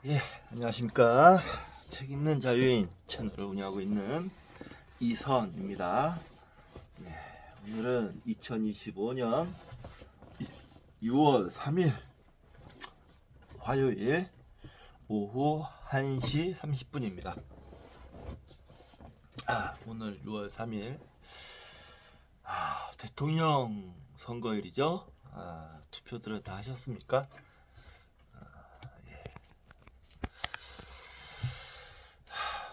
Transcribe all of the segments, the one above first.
예, 안녕하십니까. 책 읽는 자유인 채널을 운영하고 있는 이선입니다. 예, 오늘은 2025년 6월 3일 화요일 오후 1시 30분입니다. 오늘 6월 3일 대통령 선거일이죠. 투표들은 다 하셨습니까?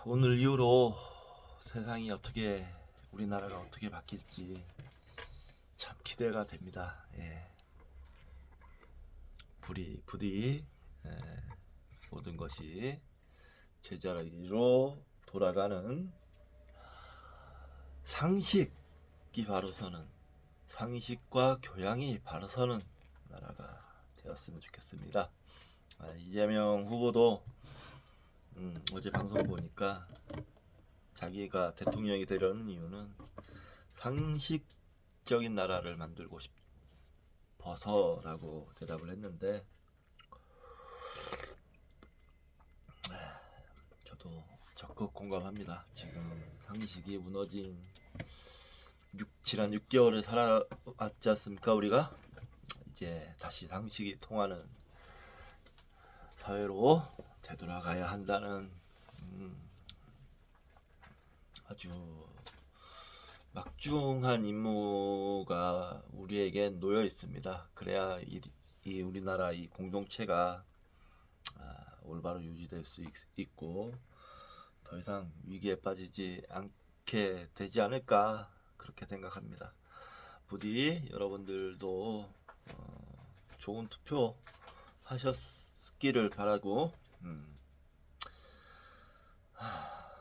오늘 이후로 세상이 어떻게, 우리나라가 어떻게 바뀔지 참 기대가 됩니다. 예. 부디 모든 것이 제자리로 돌아가는, 상식이 바로 서는, 상식과 교양이 바로 서는 나라가 되었으면 좋겠습니다. 이재명 후보도 어제 방송 보니까 자기가 대통령이 되려는 이유는 상식적인 나라를 만들고 싶어서라고 대답을 했는데, 저도 적극 공감합니다. 지금 상식이 무너진 지난 6개월을 살아왔지 않습니까? 우리가 이제 다시 상식이 통하는 사회로 되돌아가야 한다는 아주 막중한 임무가 우리에게 놓여 있습니다. 그래야 이 우리나라 이 공동체가 올바로 유지될 수 있고 더 이상 위기에 빠지지 않게 되지 않을까, 그렇게 생각합니다. 부디 여러분들도 좋은 투표 하셨기를 바라고,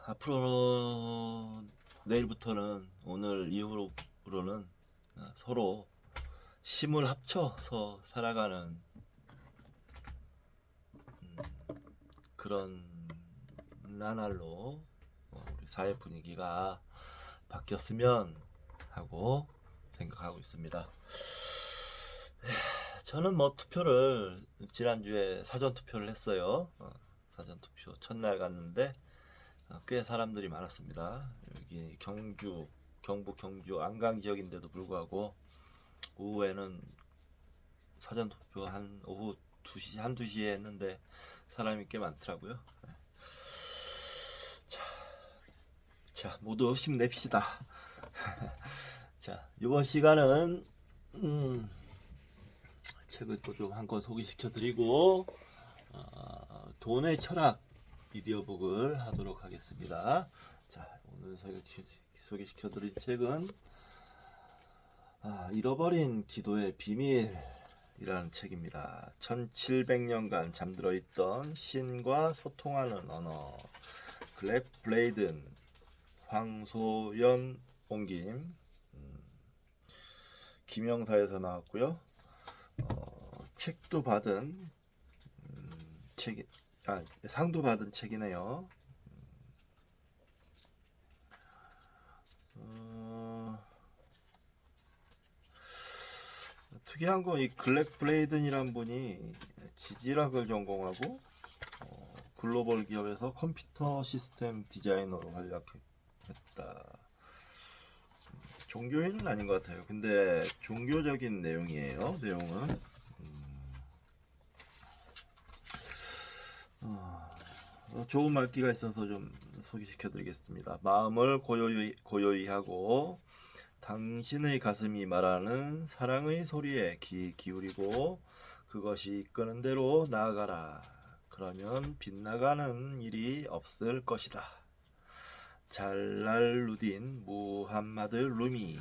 앞으로 내일부터는, 오늘 이후로는 서로 힘을 합쳐서 살아가는 그런 나날로 우리 사회 분위기가 바뀌었으면 하고 생각하고 있습니다. 저는 투표를 지난주에 사전 투표를 했어요. 사전 투표 첫날 갔는데 꽤 사람들이 많았습니다. 여기 경북 경주 안강 지역인데도 불구하고 오후에는 사전 투표 한 오후 2시, 한두 시에 했는데 사람이 꽤 많더라고요. 자, 모두 힘냅시다. 자, 이번 시간은 책을 또 좀 한 권 소개시켜 드리고 돈의 철학 비디오북을 하도록 하겠습니다. 자, 오늘 소개시켜 드릴 책은 잃어버린 기도의 비밀이라는 책입니다. 1700년간 잠들어 있던 신과 소통하는 언어, 글렉 블레이든, 황소연 옹김, 김영사에서 나왔고요. 책도 받은 상도 받은 책이네요. 특이한 거, 이 글렉 블레이든이란 분이 지질학을 전공하고 글로벌 기업에서 컴퓨터 시스템 디자이너로 활약했다. 종교인은 아닌 것 같아요. 근데 종교적인 내용이에요. 내용은 좋은 말귀가 있어서 좀 소개시켜 드리겠습니다. 마음을 고요히 하고 당신의 가슴이 말하는 사랑의 소리에 귀 기울이고 그것이 이끄는 대로 나아가라. 그러면 빗나가는 일이 없을 것이다. 잘랄루딘 무함마드 루미.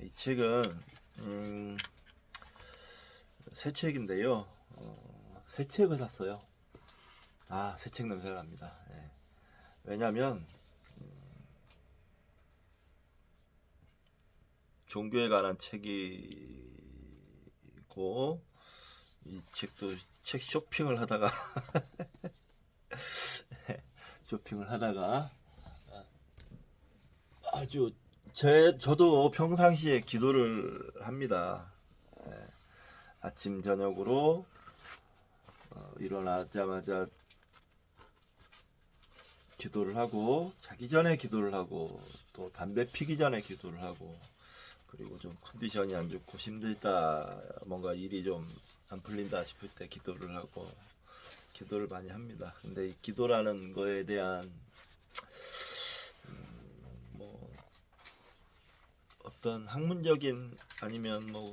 이 책은 새 책인데요. 새 책을 샀어요. 새 책 냄새가 납니다. 왜냐면 종교에 관한 책이고, 이 책도 책 쇼핑을 하다가 아주 저도 평상시에 기도를 합니다. 아침 저녁으로 일어나자마자 기도를 하고, 자기 전에 기도를 하고, 또 담배 피기 전에 기도를 하고, 그리고 좀 컨디션이 안 좋고 힘들다, 뭔가 일이 좀 안 풀린다 싶을 때 기도를 하고, 기도를 많이 합니다. 근데 이 기도라는 거에 대한 뭐 어떤 학문적인 아니면 뭐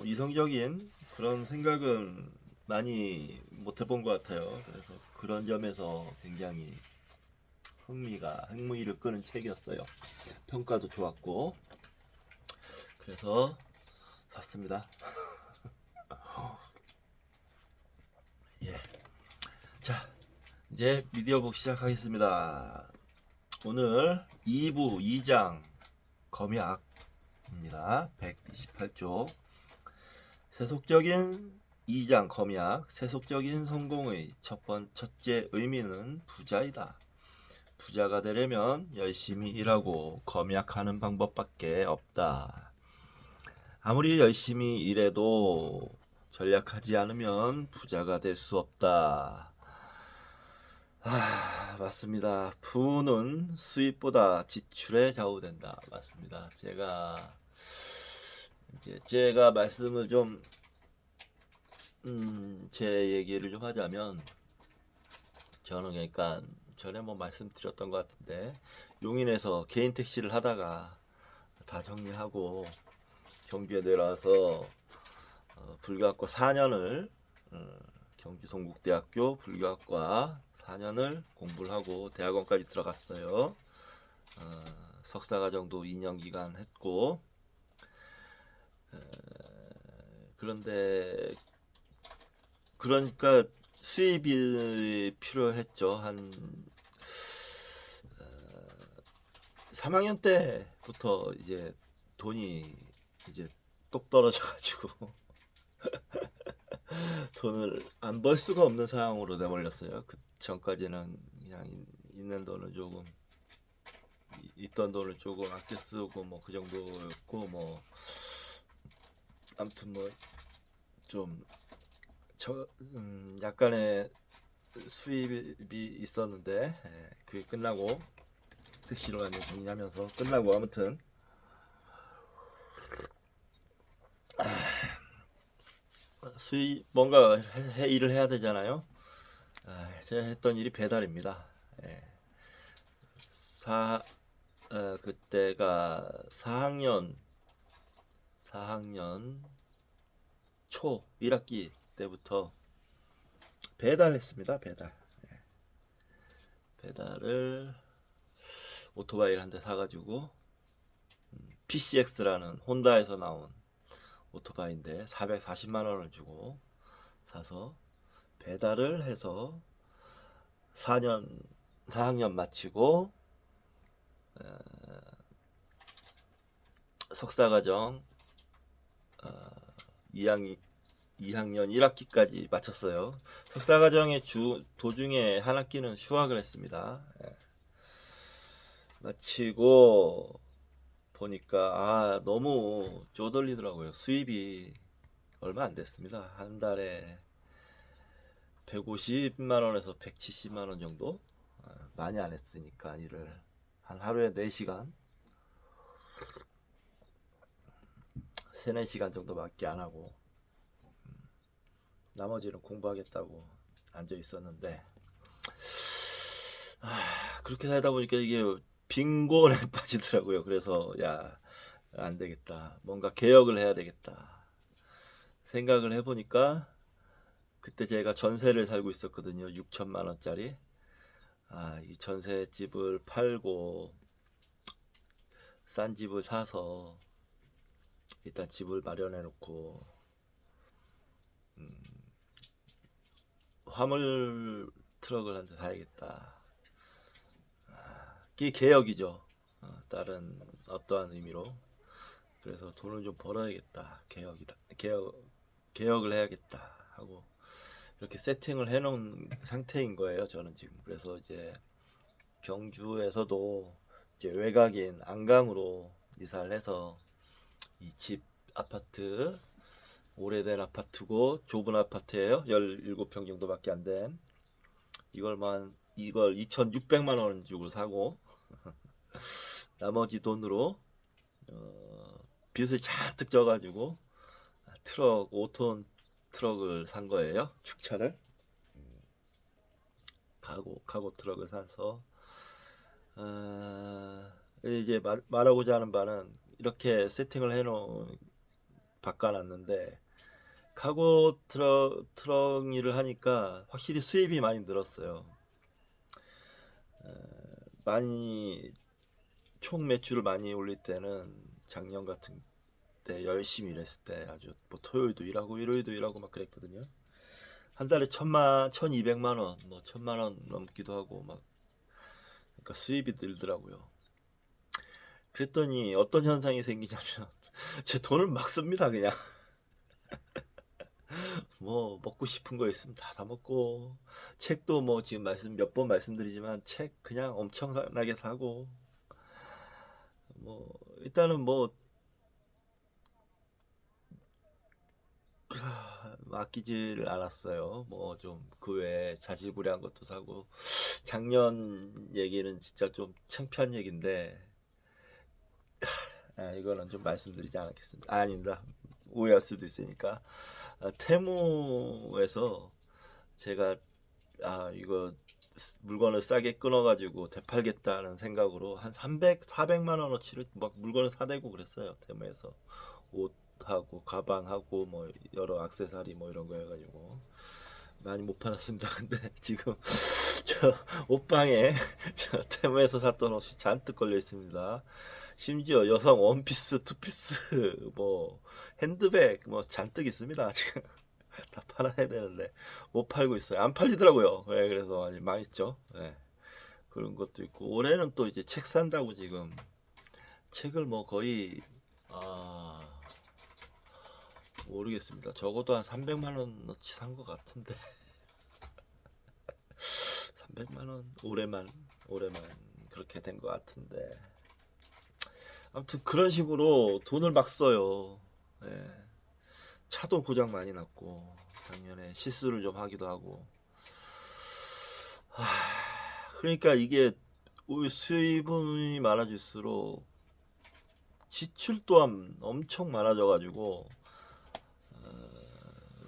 이성적인 그런 생각은 많이 못 해본 것 같아요. 그래서 그런 점에서 굉장히 흥미를 끄는 책이었어요. 평가도 좋았고, 그래서 샀습니다. 예. 자, 이제 미디어북 시작하겠습니다. 오늘 2부 2장 검약입니다. 128쪽. 세속적인 2장 검약, 세속적인 성공의 첫째 의미는 부자이다. 부자가 되려면 열심히 일하고 검약하는 방법밖에 없다. 아무리 열심히 일해도 전략하지 않으면 부자가 될 수 없다. 맞습니다. 부는 수입보다 지출에 좌우된다. 맞습니다. 제가 말씀을 좀 제 얘기를 좀 하자면, 저는 그러니까 전에 뭐 말씀드렸던 것 같은데, 용인에서 개인 택시를 하다가 다 정리하고 경주에 내려와서 불교학과 4년을 경주 동국대학교 불교학과 4년을 공부를 하고 대학원까지 들어갔어요. 석사과정도 2년 기간 했고, 그런데 그러니까 수입이 필요했죠. 한 3학년 때부터 이제 돈이 이제 똑 떨어져가지고 돈을 안 벌 수가 없는 상황으로 내몰렸어요. 그 전까지는 그냥 있는 돈을 조금, 있던 돈을 조금 아껴 쓰고 뭐 그 정도였고, 뭐 아무튼 뭐 좀 약간의 수입이 있었는데, 그게 끝나고 택시로 완전 정리하면서 끝나고, 아무튼 수입 뭔가 일을 해야 되잖아요. 제가 했던 일이 배달입니다. 예. 그때가 4학년 초 1학기 때부터 배달했습니다. 배달을 오토바이를 한 대 사가지고, PCX라는 혼다에서 나온 오토바이인데 440만 원을 주고 사서 배달을 해서 4학년 마치고, 석사과정 2학년 1학기까지 마쳤어요. 석사과정의 도중에 한 학기는 휴학을 했습니다. 마치고 보니까 너무 쪼들리더라고요. 수입이 얼마 안 됐습니다. 한 달에 150만 원에서 170만 원 정도? 많이 안 했으니까 일을 한 하루에 4시간 3-4시간 정도밖에 안 하고, 나머지는 공부하겠다고 앉아 있었는데, 그렇게 살다 보니까 이게 빈곤에 빠지더라고요. 그래서 안 되겠다, 뭔가 개혁을 해야 되겠다 생각을 해보니까, 그때 제가 전세를 살고 있었거든요. 6천만 원짜리. 이 전세집을 팔고 싼 집을 사서 일단 집을 마련해 놓고, 화물 트럭을 한 대 사야겠다. 그게 개혁이죠. 다른 어떠한 의미로. 그래서 돈을 좀 벌어야겠다. 개혁을 해야겠다 하고 이렇게 세팅을 해놓은 상태인 거예요. 저는 지금. 그래서 이제 경주에서도 이제 외곽인 안강으로 이사를 해서 이 집 아파트 오래된 아파트고 좁은 아파트예요. 17평 정도밖에 안 된. 이걸 2,600만 원 주고 사고 나머지 돈으로 빚을 잔뜩 져가지고 5톤 트럭을 산 거예요. 축차를. 카고 트럭을 사서 이제 말하고자 하는 바는 이렇게 세팅을 바꿔놨는데 카고 트럭 일을 하니까 확실히 수입이 많이 늘었어요. 많이 총 매출을 많이 올릴 때는 작년 같은 때 열심히 일했을 때 아주 뭐 토요일도 일하고 일요일도 일하고 막 그랬거든요. 한 달에 1,200만 원, 뭐 1,000만 원 넘기도 하고 막 그러니까 수입이 늘더라고요. 그랬더니 어떤 현상이 생기냐면 제 돈을 막 씁니다 그냥. 뭐 먹고 싶은 거 있으면 다 사 먹고 책도 뭐 지금 몇 번 말씀드리지만 책 그냥 엄청나게 사고 뭐 일단은 뭐 아끼지를 않았어요. 뭐 좀 그 외에 자질구레한 것도 사고 작년 얘기는 진짜 좀 창피한 얘기인데 이거는 좀 말씀드리지 않겠습니다. 아닙니다. 오해할 수도 있으니까 테무에서 제가 이거 물건을 싸게 끊어가지고 되팔겠다는 생각으로 한 400만 원어치를 막 물건을 사대고 그랬어요. 테무에서 옷하고 가방하고 뭐 여러 액세서리 뭐 이런 거 해가지고 많이 못 팔았습니다. 근데 지금 저 옷방에 저 테무에서 샀던 옷이 잔뜩 걸려 있습니다. 심지어 여성 원피스, 투피스, 뭐 핸드백 뭐 잔뜩 있습니다. 지금 다 팔아야 되는데 못 팔고 있어요. 안 팔리더라고요. 네, 그래서 많이 망했죠. 네, 그런 것도 있고 올해는 또 이제 책 산다고 지금 책을 뭐 거의 모르겠습니다. 적어도 한 300만 원어치 산 것 같은데 300만 원 올해만 그렇게 된 것 같은데 아무튼 그런 식으로 돈을 막 써요. 네. 차도 고장 많이 났고 작년에 실수를 좀 하기도 하고 그러니까 이게 수입이 많아질수록 지출 또한 엄청 많아져가지고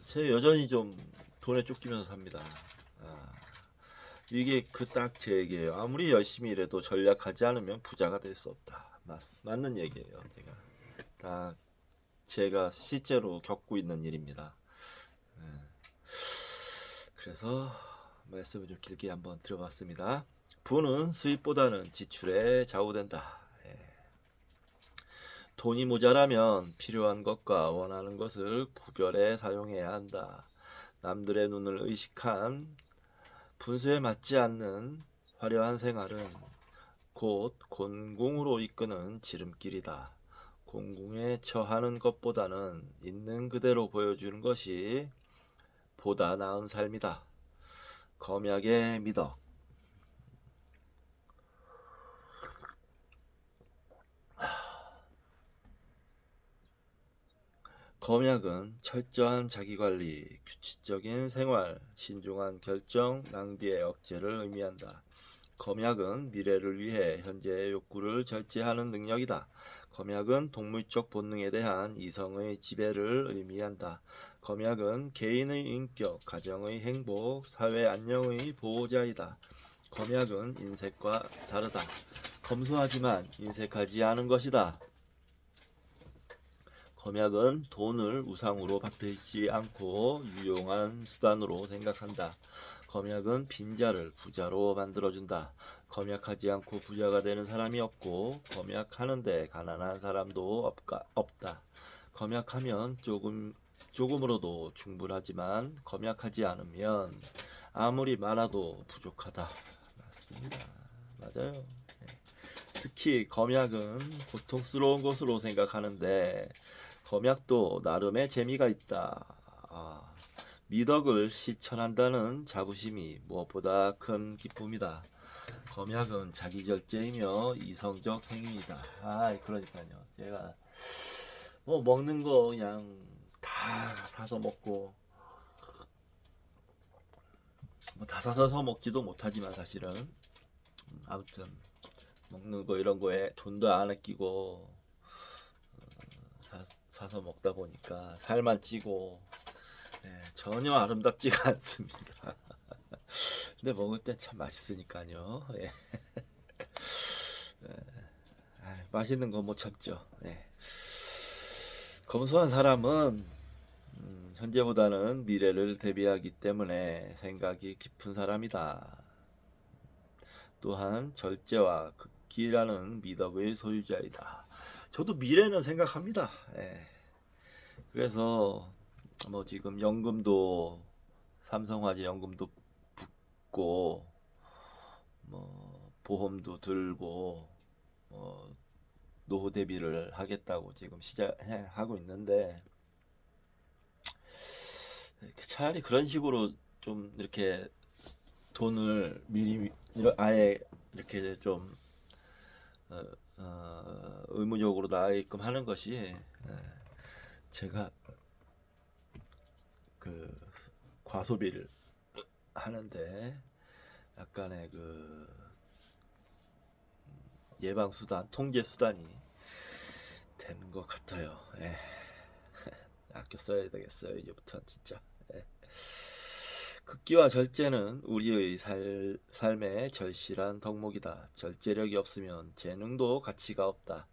제가 여전히 좀 돈에 쫓기면서 삽니다. 이게 딱 제 얘기예요. 아무리 열심히 일해도 전략하지 않으면 부자가 될 수 없다. 맞는 얘기예요. 딱 제가 실제로 겪고 있는 일입니다. 그래서 말씀을 좀 길게 한번 드려봤습니다. 부는 수입보다는 지출에 좌우된다. 돈이 모자라면 필요한 것과 원하는 것을 구별해 사용해야 한다. 남들의 눈을 의식한 분수에 맞지 않는 화려한 생활은 곧 곤궁으로 이끄는 지름길이다. 곤궁에 처하는 것보다는 있는 그대로 보여주는 것이 보다 나은 삶이다. 검약의 미덕. 검약은 철저한 자기관리, 규칙적인 생활, 신중한 결정, 낭비의 억제를 의미한다. 검약은 미래를 위해 현재의 욕구를 절제하는 능력이다. 검약은 동물적 본능에 대한 이성의 지배를 의미한다. 검약은 개인의 인격, 가정의 행복, 사회 안녕의 보호자이다. 검약은 인색과 다르다. 검소하지만 인색하지 않은 것이다. 검약은 돈을 우상으로 받들지 않고 유용한 수단으로 생각한다. 검약은 빈자를 부자로 만들어준다. 검약하지 않고 부자가 되는 사람이 없고 검약하는데 가난한 사람도 없다. 검약하면 조금으로도 충분하지만 검약하지 않으면 아무리 많아도 부족하다. 맞습니다. 맞아요. 특히 검약은 고통스러운 것으로 생각하는데 검약도 나름의 재미가 있다. 미덕을 실천한다는 자부심이 무엇보다 큰 기쁨이다. 검약은 자기절제이며 이성적 행위이다. 그러니까요. 제가 뭐 먹는 거 그냥 다 사서 먹고 뭐 다 사서 먹지도 못하지만 사실은 아무튼 먹는 거 이런 거에 돈도 안 아끼고 사서 먹다 보니까 살만 찌고 전혀 아름답지가 않습니다. 근데 먹을 땐 참 맛있으니까요. 예. 맛있는 거 못 참죠. 예. 검소한 사람은 현재보다는 미래를 대비하기 때문에 생각이 깊은 사람이다. 또한 절제와 극기라는 미덕의 소유자이다. 저도 미래는 생각합니다. 예. 그래서 뭐 지금 연금도 삼성화재 연금도 붙고 뭐 보험도 들고 노후 대비를 하겠다고 지금 시작하고 있는데 차라리 그런 식으로 좀 이렇게 돈을 미리 아예 이렇게 좀 의무적으로 나가게끔 하는 것이 제가 그 과소비를 하는데 약간의 그 예방 수단, 통제 수단이 되는 것 같아요. 예. 아껴 써야 되겠어요. 이제부터 진짜. 예. 극기와 절제는 우리의 삶의 절실한 덕목이다. 절제력이 없으면 재능도 가치가 없다.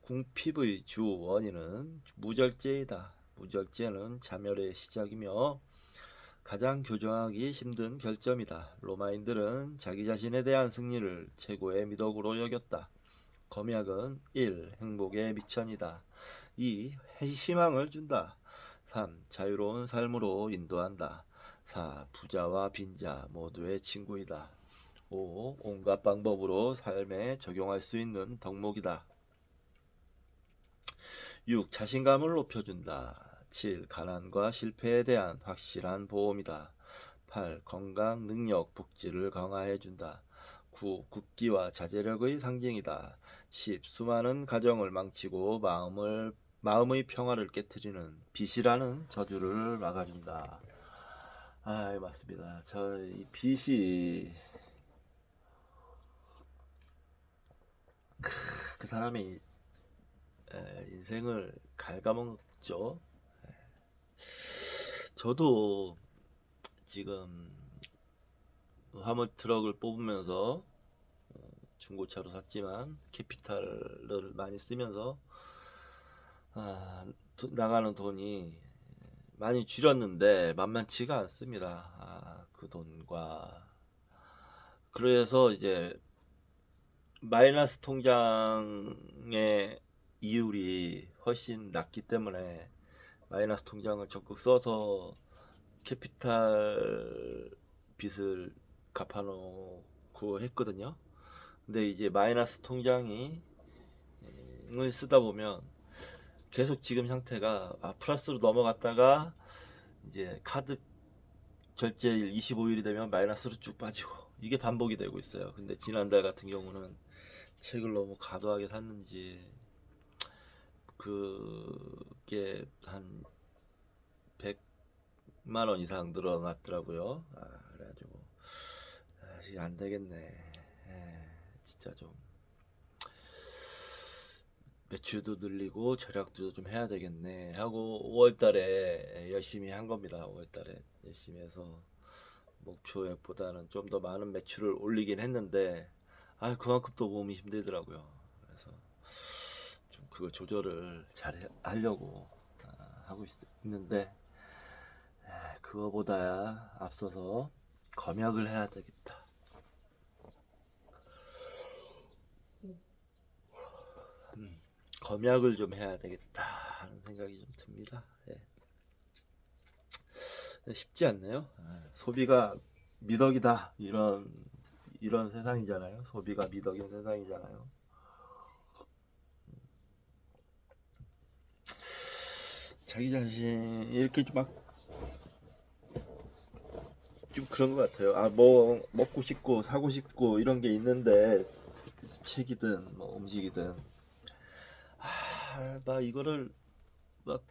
궁핍의 주 원인은 무절제이다. 무절제는 자멸의 시작이며 가장 교정하기 힘든 결점이다. 로마인들은 자기 자신에 대한 승리를 최고의 미덕으로 여겼다. 검약은 1. 행복의 미천이다. 2. 희망을 준다. 3. 자유로운 삶으로 인도한다. 4. 부자와 빈자 모두의 친구이다. 5. 온갖 방법으로 삶에 적용할 수 있는 덕목이다. 6. 자신감을 높여준다. 7. 가난과 실패에 대한 확실한 보험이다. 8. 건강, 능력, 복지를 강화해준다. 9. 굳기와 자제력의 상징이다. 10. 수많은 가정을 망치고 마음의 평화를 깨트리는 빚이라는 저주를 막아준다. 맞습니다. 이 빚이 그 사람이 인생을 갉아먹죠. 저도 지금 화물 트럭을 뽑으면서 중고차로 샀지만 캐피탈을 많이 쓰면서 나가는 돈이 많이 줄였는데 만만치가 않습니다. 그 돈과 그래서 이제 마이너스 통장의 이율이 훨씬 낮기 때문에 마이너스 통장을 적극 써서 캐피탈 빚을 갚아놓고 했거든요. 근데 이제 마이너스 통장을 쓰다 보면 계속 지금 형태가 플러스로 넘어갔다가 이제 카드 결제일 25일이 되면 마이너스로 쭉 빠지고 이게 반복이 되고 있어요. 근데 지난달 같은 경우는 책을 너무 과도하게 샀는지 그게 한 100만 원 이상 늘어났더라고요. 그래가지고 이게 안 되겠네. 진짜 좀 매출도 늘리고 절약도 좀 해야 되겠네 하고 5월달에 열심히 한 겁니다. 5월달에 열심히 해서 목표액보다는 좀 더 많은 매출을 올리긴 했는데 그만큼 또 몸이 힘들더라고요. 그래서 좀 그걸 조절을 잘 하려고 하고 있는데 그거보다 앞서서 검역을 해야 되겠다. 검역을 좀 해야 되겠다 하는 생각이 좀 듭니다. 쉽지 않네요. 소비가 미덕이다 이런 세상이잖아요. 소비가 미덕인 세상이잖아요. 자기 자신 이렇게 좀 그런 것 같아요. 뭐 먹고 싶고 사고 싶고 이런 게 있는데 책이든 뭐 음식이든 막 이거를 막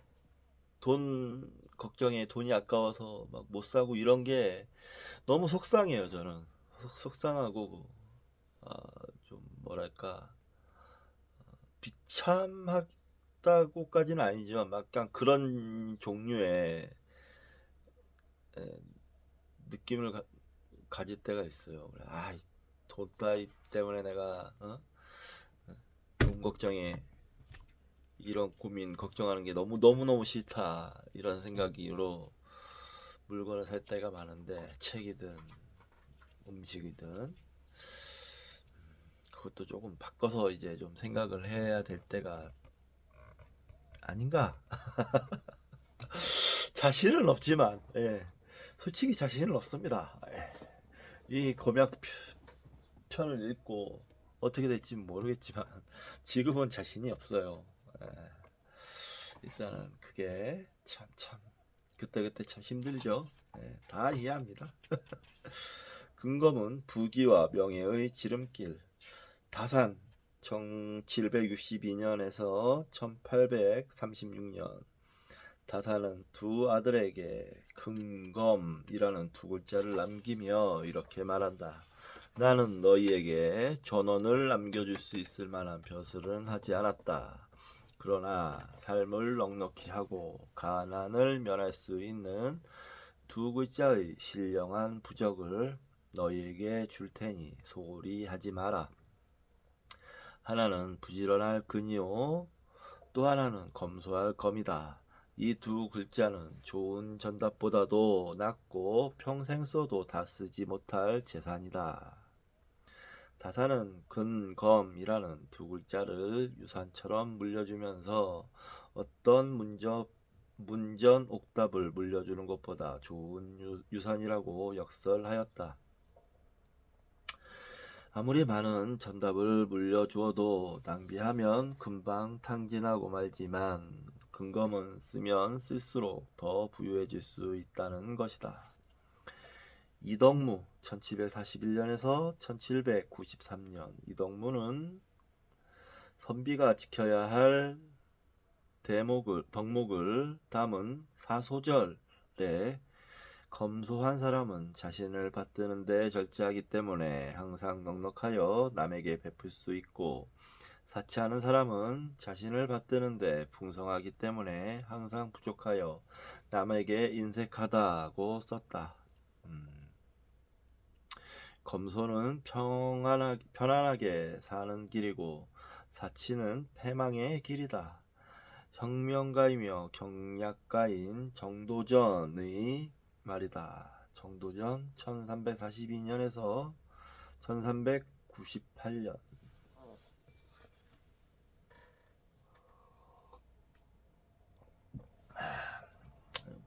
돈 걱정에 돈이 아까워서 막 못 사고 이런 게 너무 속상해요. 저는 속상하고 아, 좀 뭐랄까 비참하다고까지는 아니지만 막 약간 그런 종류의 에, 느낌을 가질 때가 있어요. 아, 돈 따위 때문에 내가 돈 걱정에 이런 고민 걱정하는 게 너무 싫다 이런 생각으로 물건을 살 때가 많은데 책이든 음식이든 그것도 조금 바꿔서 이제 좀 생각을 해야 될 때가 아닌가. 자신은 없지만 솔직히 자신은 없습니다. 이 검약편을 읽고 어떻게 될지 모르겠지만 지금은 자신이 없어요. 예, 일단은 그게 참 그때그때 참 힘들죠. 다 이해합니다. 근검은 부귀와 명예의 지름길. 다산 1762년에서 1836년. 다산은 두 아들에게 근검이라는 두 글자를 남기며 이렇게 말한다. 나는 너희에게 전원을 남겨줄 수 있을 만한 벼슬은 하지 않았다. 그러나 삶을 넉넉히 하고 가난을 면할 수 있는 두 글자의 신령한 부적을 너희에게 줄 테니 소홀히 하지 마라. 하나는 부지런할 근이요, 또 하나는 검소할 검이다. 이 두 글자는 좋은 전답보다도 낫고 평생 써도 다 쓰지 못할 재산이다. 다사는 근검이라는 두 글자를 유산처럼 물려주면서 어떤 문전 옥답을 물려주는 것보다 좋은 유산이라고 역설하였다. 아무리 많은 전답을 물려주어도 낭비하면 금방 탕진하고 말지만 근검은 쓰면 쓸수록 더 부유해질 수 있다는 것이다. 이덕무 1741년에서 1793년. 이덕무는 선비가 지켜야 할 덕목을 담은 사소절에 검소한 사람은 자신을 받드는 데 절제하기 때문에 항상 넉넉하여 남에게 베풀 수 있고, 사치하는 사람은 자신을 받드는 데 풍성하기 때문에 항상 부족하여 남에게 인색하다고 썼다. 검소는 편안하게 사는 길이고 사치는 패망의 길이다. 혁명가이며 경약가인 정도전의 말이다. 정도전 1342년에서 1398년.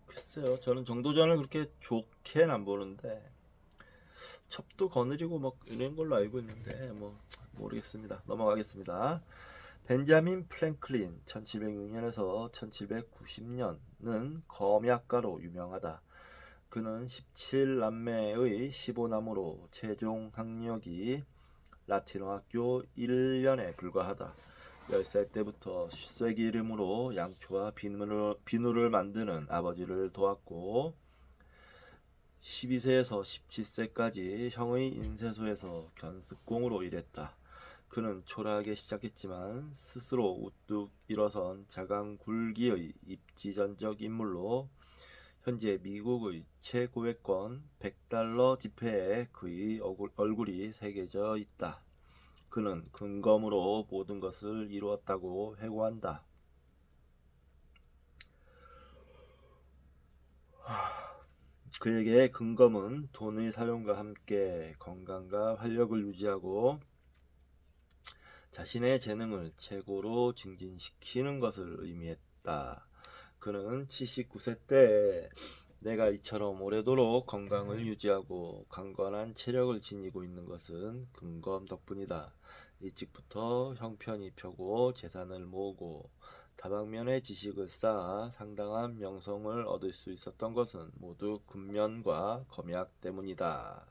글쎄요, 저는 정도전을 그렇게 좋게는 안 보는데 첩도 거느리고 뭐 이런 걸로 알고 있는데 뭐 모르겠습니다. 넘어가겠습니다. 벤자민 프랭클린 1706년에서 1790년은 검약가로 유명하다. 그는 17남매의 15남으로 최종 학력이 라틴어 학교 1년에 불과하다. 10살 때부터 쇳 이름으로 양초와 비누를 만드는 아버지를 도왔고 12세에서 17세까지 형의 인쇄소에서 견습공으로 일했다. 그는 초라하게 시작했지만 스스로 우뚝 일어선 자강굴기의 입지전적 인물로 현재 미국의 최고액권 100달러 지폐에 그의 얼굴이 새겨져 있다. 그는 근검으로 모든 것을 이루었다고 회고한다. 그에게 근검은 돈의 사용과 함께 건강과 활력을 유지하고 자신의 재능을 최고로 증진시키는 것을 의미했다. 그는 79세 때 내가 이처럼 오래도록 건강을 유지하고 강건한 체력을 지니고 있는 것은 근검 덕분이다. 일찍부터 형편이 펴고 재산을 모으고 다방면의 지식을 쌓아 상당한 명성을 얻을 수 있었던 것은 모두 근면과 검약 때문이다.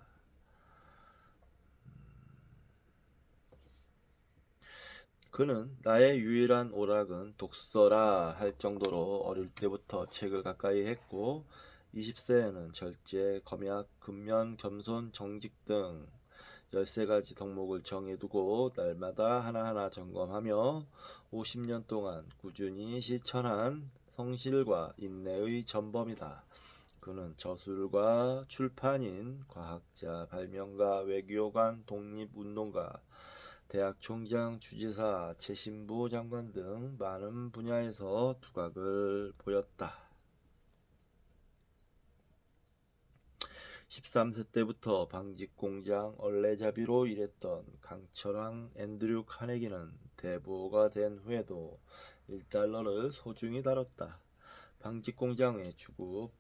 그는 나의 유일한 오락은 독서라 할 정도로 어릴 때부터 책을 가까이 했고 20세에는 절제, 검약, 근면, 겸손, 정직 등 13가지 덕목을 정해두고 날마다 하나하나 점검하며 50년 동안 꾸준히 실천한 성실과 인내의 전범이다. 그는 저술가, 출판인, 과학자, 발명가, 외교관, 독립운동가, 대학 총장, 주지사, 최신부 장관 등 많은 분야에서 두각을 보였다. 13세 때부터 방직공장 얼레잡이로 일했던 강철왕 앤드류 카네기는 대부호가 된 후에도 1달러를 소중히 다뤘다. 방직공장의 주급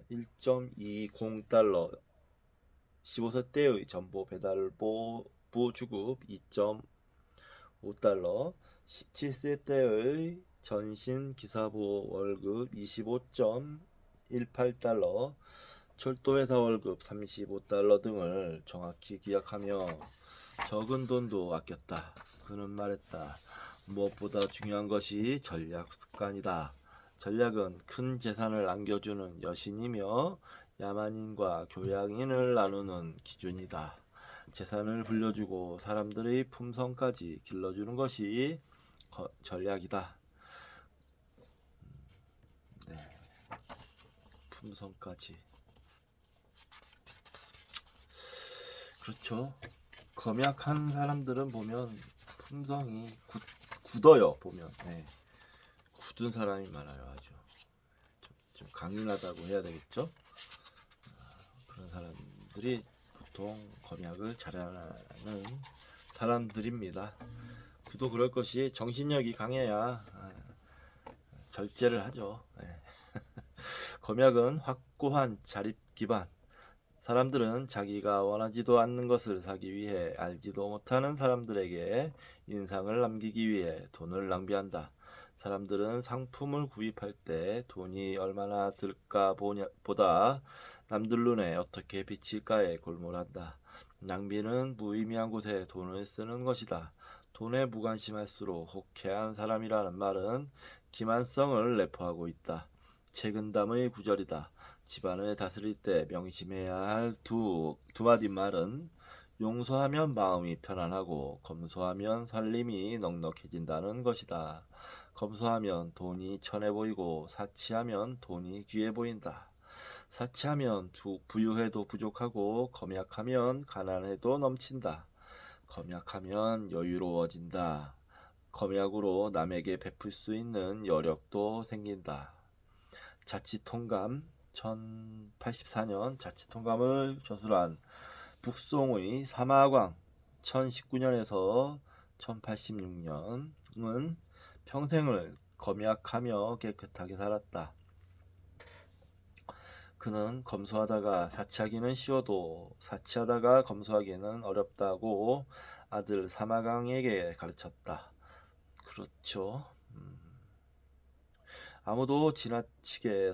1.20달러, 15세 때의 전보 배달부 주급 2.5달러, 17세 때의 전신 기사부 월급 25.18달러, 철도회사 월급 35달러 등을 정확히 기억하며 적은 돈도 아꼈다. 그는 말했다. 무엇보다 중요한 것이 전략 습관이다. 전략은 큰 재산을 안겨주는 여신이며 야만인과 교양인을 나누는 기준이다. 재산을 불려주고 사람들의 품성까지 길러주는 것이 전략이다. 네. 품성까지. 그렇죠. 검약한 사람들은 보면 품성이 굳어요. 보면 네. 굳은 사람이 많아요. 아주 좀 강인하다고 해야 되겠죠. 그런 사람들이 보통 검약을 잘하는 사람들입니다. 그도 그럴 것이 정신력이 강해야 절제를 하죠. 네. 검약은 확고한 자립 기반. 사람들은 자기가 원하지도 않는 것을 사기 위해 알지도 못하는 사람들에게 인상을 남기기 위해 돈을 낭비한다. 사람들은 상품을 구입할 때 돈이 얼마나 들까 보다 남들 눈에 어떻게 비칠까에 골몰한다. 낭비는 무의미한 곳에 돈을 쓰는 것이다. 돈에 무관심할수록 호쾌한 사람이라는 말은 기만성을 내포하고 있다. 책은담의 구절이다. 집안을 다스릴 때 명심해야 할 두 마디 말은 용서하면 마음이 편안하고 검소하면 살림이 넉넉해진다는 것이다. 검소하면 돈이 천해 보이고 사치하면 돈이 귀해 보인다. 사치하면 부유해도 부족하고 검약하면 가난해도 넘친다. 검약하면 여유로워진다. 검약으로 남에게 베풀 수 있는 여력도 생긴다. 자치통감 1084년 자치통감을 저술한 북송의 사마광 1019년에서 1086년은 평생을 검약하며 깨끗하게 살았다. 그는 검소하다가 사치하기는 쉬워도 사치하다가 검소하기는 어렵다고 아들 사마광에게 가르쳤다. 그렇죠. 아무도 지나치게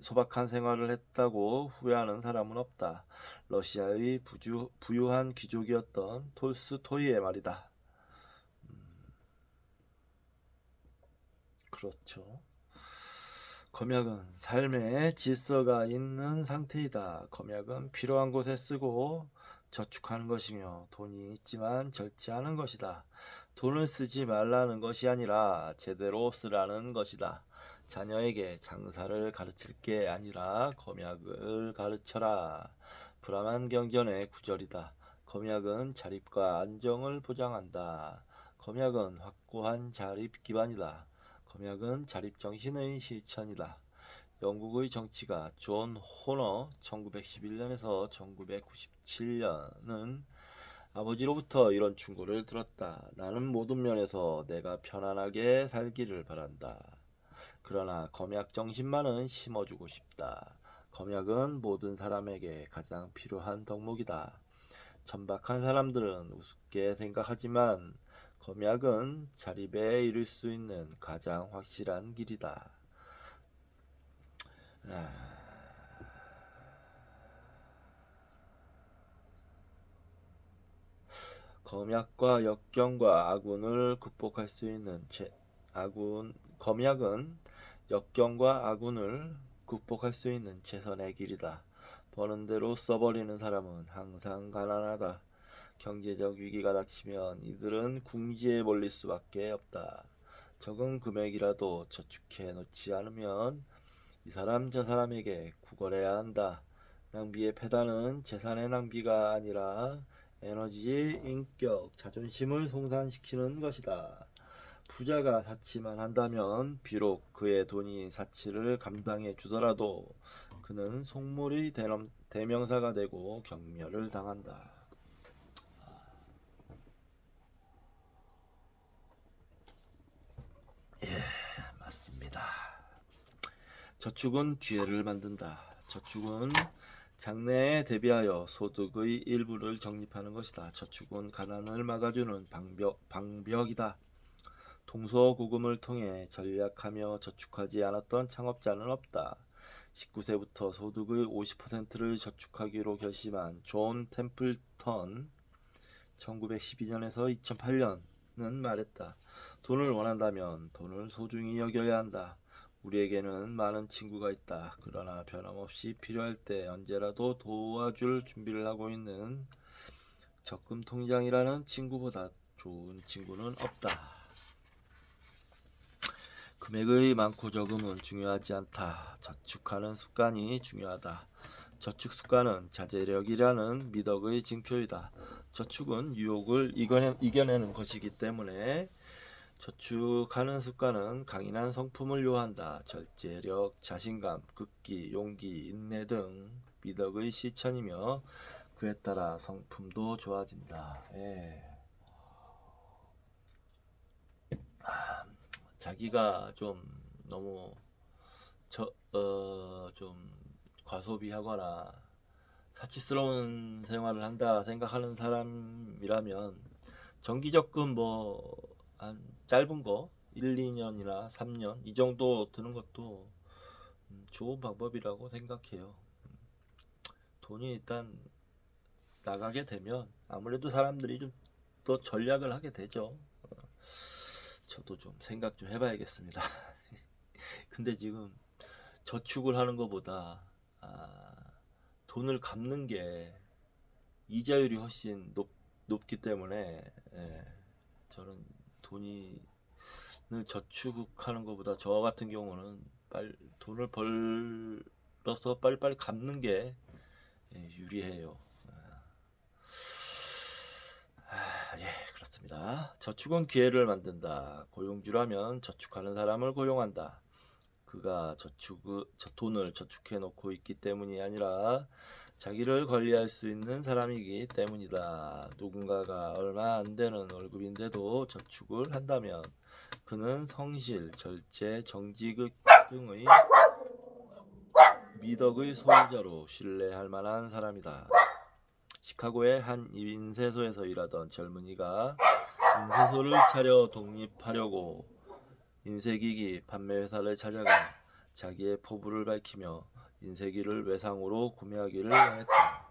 소박한 생활을 했다고 후회하는 사람은 없다. 러시아의 부유한 귀족이었던 톨스토이의 말이다. 그렇죠. 검약은 삶에 질서가 있는 상태이다. 검약은 필요한 곳에 쓰고 저축하는 것이며 돈이 있지만 절제하는 것이다. 돈을 쓰지 말라는 것이 아니라 제대로 쓰라는 것이다. 자녀에게 장사를 가르칠 게 아니라 검약을 가르쳐라. 브라만 경전의 구절이다. 검약은 자립과 안정을 보장한다. 검약은 확고한 자립 기반이다. 검약은 자립정신의 실천이다. 영국의 정치가 존 호너 1911년에서 1997년은 아버지로부터 이런 충고를 들었다. 나는 모든 면에서 내가 편안하게 살기를 바란다. 그러나 검약 정신만은 심어주고 싶다. 검약은 모든 사람에게 가장 필요한 덕목이다. 천박한 사람들은 우습게 생각하지만 검약은 자립에 이를 수 있는 가장 확실한 길이다. 검약과 역경과 아군을 극복할 수 있는 검약은 역경과 아군을 극복할 수 있는 최선의 길이다. 버는 대로 써버리는 사람은 항상 가난하다. 경제적 위기가 닥치면 이들은 궁지에 몰릴 수밖에 없다. 적은 금액이라도 저축해 놓지 않으면 이 사람 저 사람에게 구걸해야 한다. 낭비의 패단은 재산의 낭비가 아니라 에너지, 인격, 자존심을 송산시키는 것이다. 부자가 사치만 한다면 비록 그의 돈이 사치를 감당해 주더라도 그는 속물의 대명사가 되고 경멸을 당한다. 예, 맞습니다. 저축은 기회를 만든다. 저축은 장래에 대비하여 소득의 일부를 적립하는 것이다. 저축은 가난을 막아주는 방벽이다. 동서고금을 통해 전략하며 저축하지 않았던 창업자는 없다. 19세부터 소득의 50%를 저축하기로 결심한 존 템플턴 1912년에서 2008년은 말했다. 돈을 원한다면 돈을 소중히 여겨야 한다. 우리에게는 많은 친구가 있다. 그러나 변함없이 필요할 때 언제라도 도와줄 준비를 하고 있는 적금 통장이라는 친구보다 좋은 친구는 없다. 금액의 많고 적음은 중요하지 않다. 저축하는 습관이 중요하다. 저축 습관은 자제력이라는 미덕의 징표이다. 저축은 유혹을 이겨내는 것이기 때문에 저축하는 습관은 강인한 성품을 요한다. 절제력, 자신감, 극기, 용기, 인내 등 미덕의 실천이며 그에 따라 성품도 좋아진다. 예. 자기가 좀 너무 좀 과소비하거나 사치스러운 생활을 한다 생각하는 사람이라면 정기적금 한 짧은 거 1, 2년이나 3년 이 정도 드는 것도 좋은 방법이라고 생각해요. 돈이 일단 나가게 되면 아무래도 사람들이 좀 더 전략을 하게 되죠. 저도 좀 생각 좀 해봐야겠습니다. 근데 지금 저축을 하는 것보다 돈을 갚는 게 이자율이 훨씬 높기 때문에 저는 돈을 저축하는 것보다 저 같은 경우는 돈을 벌어서 빨리빨리 갚는 게 유리해요. 예, 그렇습니다. 저축은 기회를 만든다. 고용주라면 저축하는 사람을 고용한다. 그가 돈을 저축해 놓고 있기 때문이 아니라 자기를 관리할 수 있는 사람이기 때문이다. 누군가가 얼마 안 되는 월급인데도 저축을 한다면 그는 성실, 절제, 정직 등의 미덕의 소유자로 신뢰할 만한 사람이다. 시카고의 한 인쇄소에서 일하던 젊은이가 인쇄소를 차려 독립하려고 인쇄기기 판매회사를 찾아가 자기의 포부를 밝히며 인쇄기를 외상으로 구매하기를 원했다.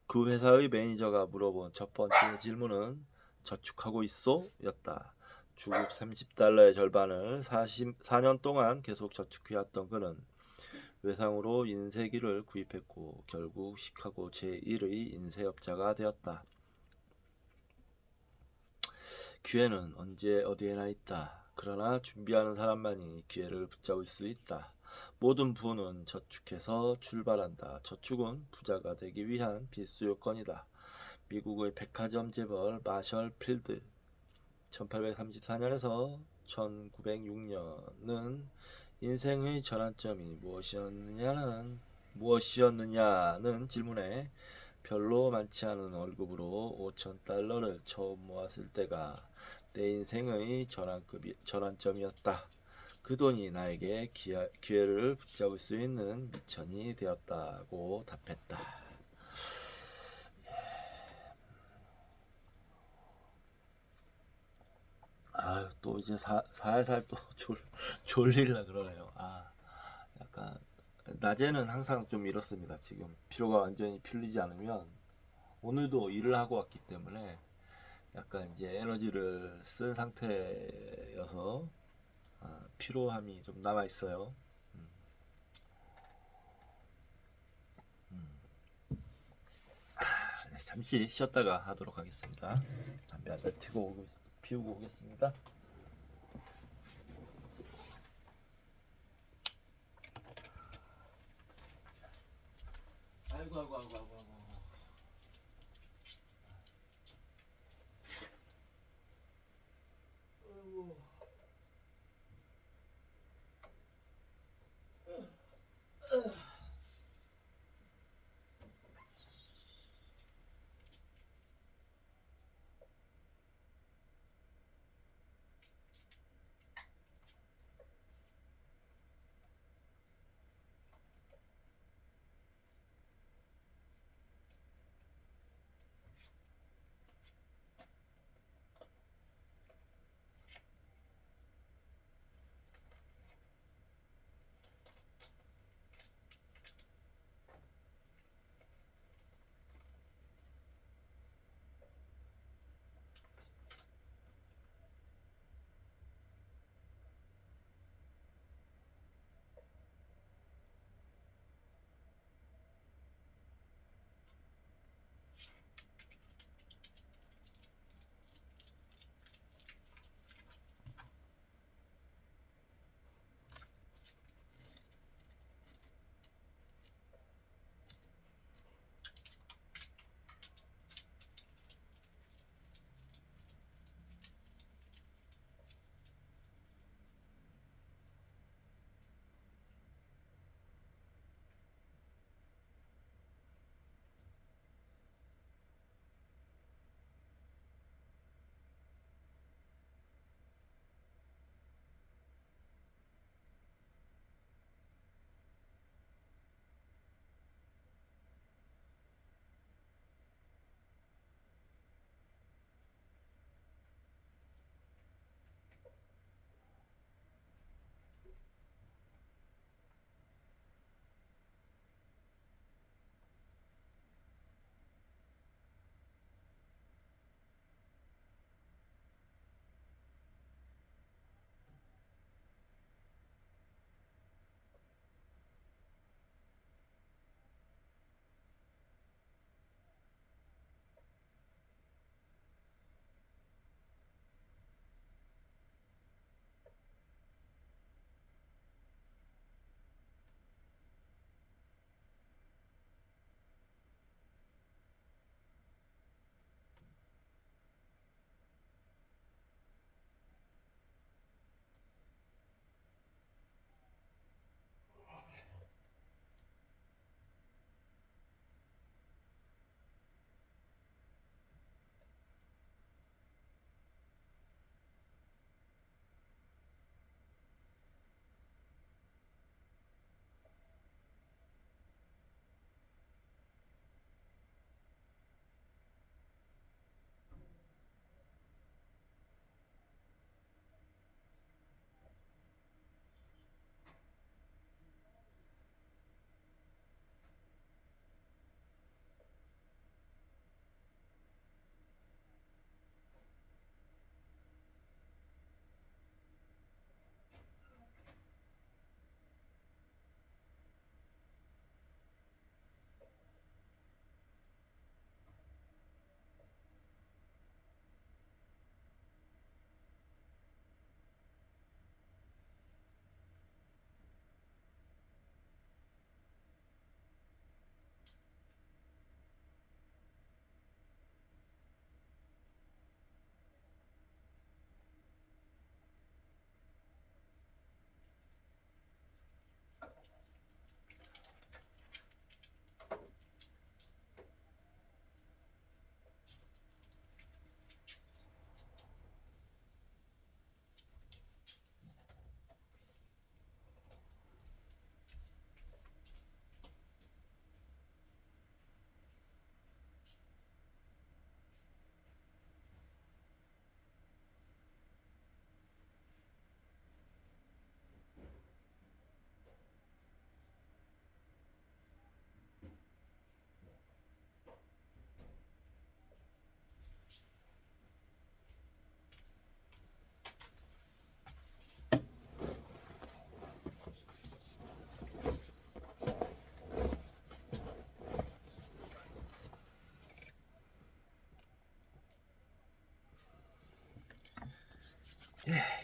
그 회사의 매니저가 물어본 첫 번째 질문은 저축하고 있어? 였다. 주급 $30의 절반을 4년 동안 계속 저축해왔던 그는 외상으로 인쇄기를 구입했고 결국 시카고 제1의 인쇄업자가 되었다. 기회는 언제 어디에나 있다. 그러나 준비하는 사람만이 기회를 붙잡을 수 있다. 모든 부는 저축해서 출발한다. 저축은 부자가 되기 위한 필수 요건이다. 미국의 백화점 재벌 마셜 필드 1834년에서 1906년은 인생의 전환점이 무엇이었느냐는 질문에 별로 많지 않은 월급으로 $5,000를 처음 모았을 때가 내 인생의 전환점이었다. 그 돈이 나에게 기회를 붙잡을 수 있는 미천이 되었다고 답했다. 또 이제 살살 또 졸리려 그러네요. 약간 낮에는 항상 좀 이렇습니다. 지금 피로가 완전히 풀리지 않으면 오늘도 일을 하고 왔기 때문에 약간 이제 에너지를 쓴 상태여서 피로함이 좀 남아 있어요. 음, 음. 네, 잠시 쉬었다가 하도록 하겠습니다. 담배 한대 피우고 오겠습니다. 아이고 아이고 아이고 아이고 아이고.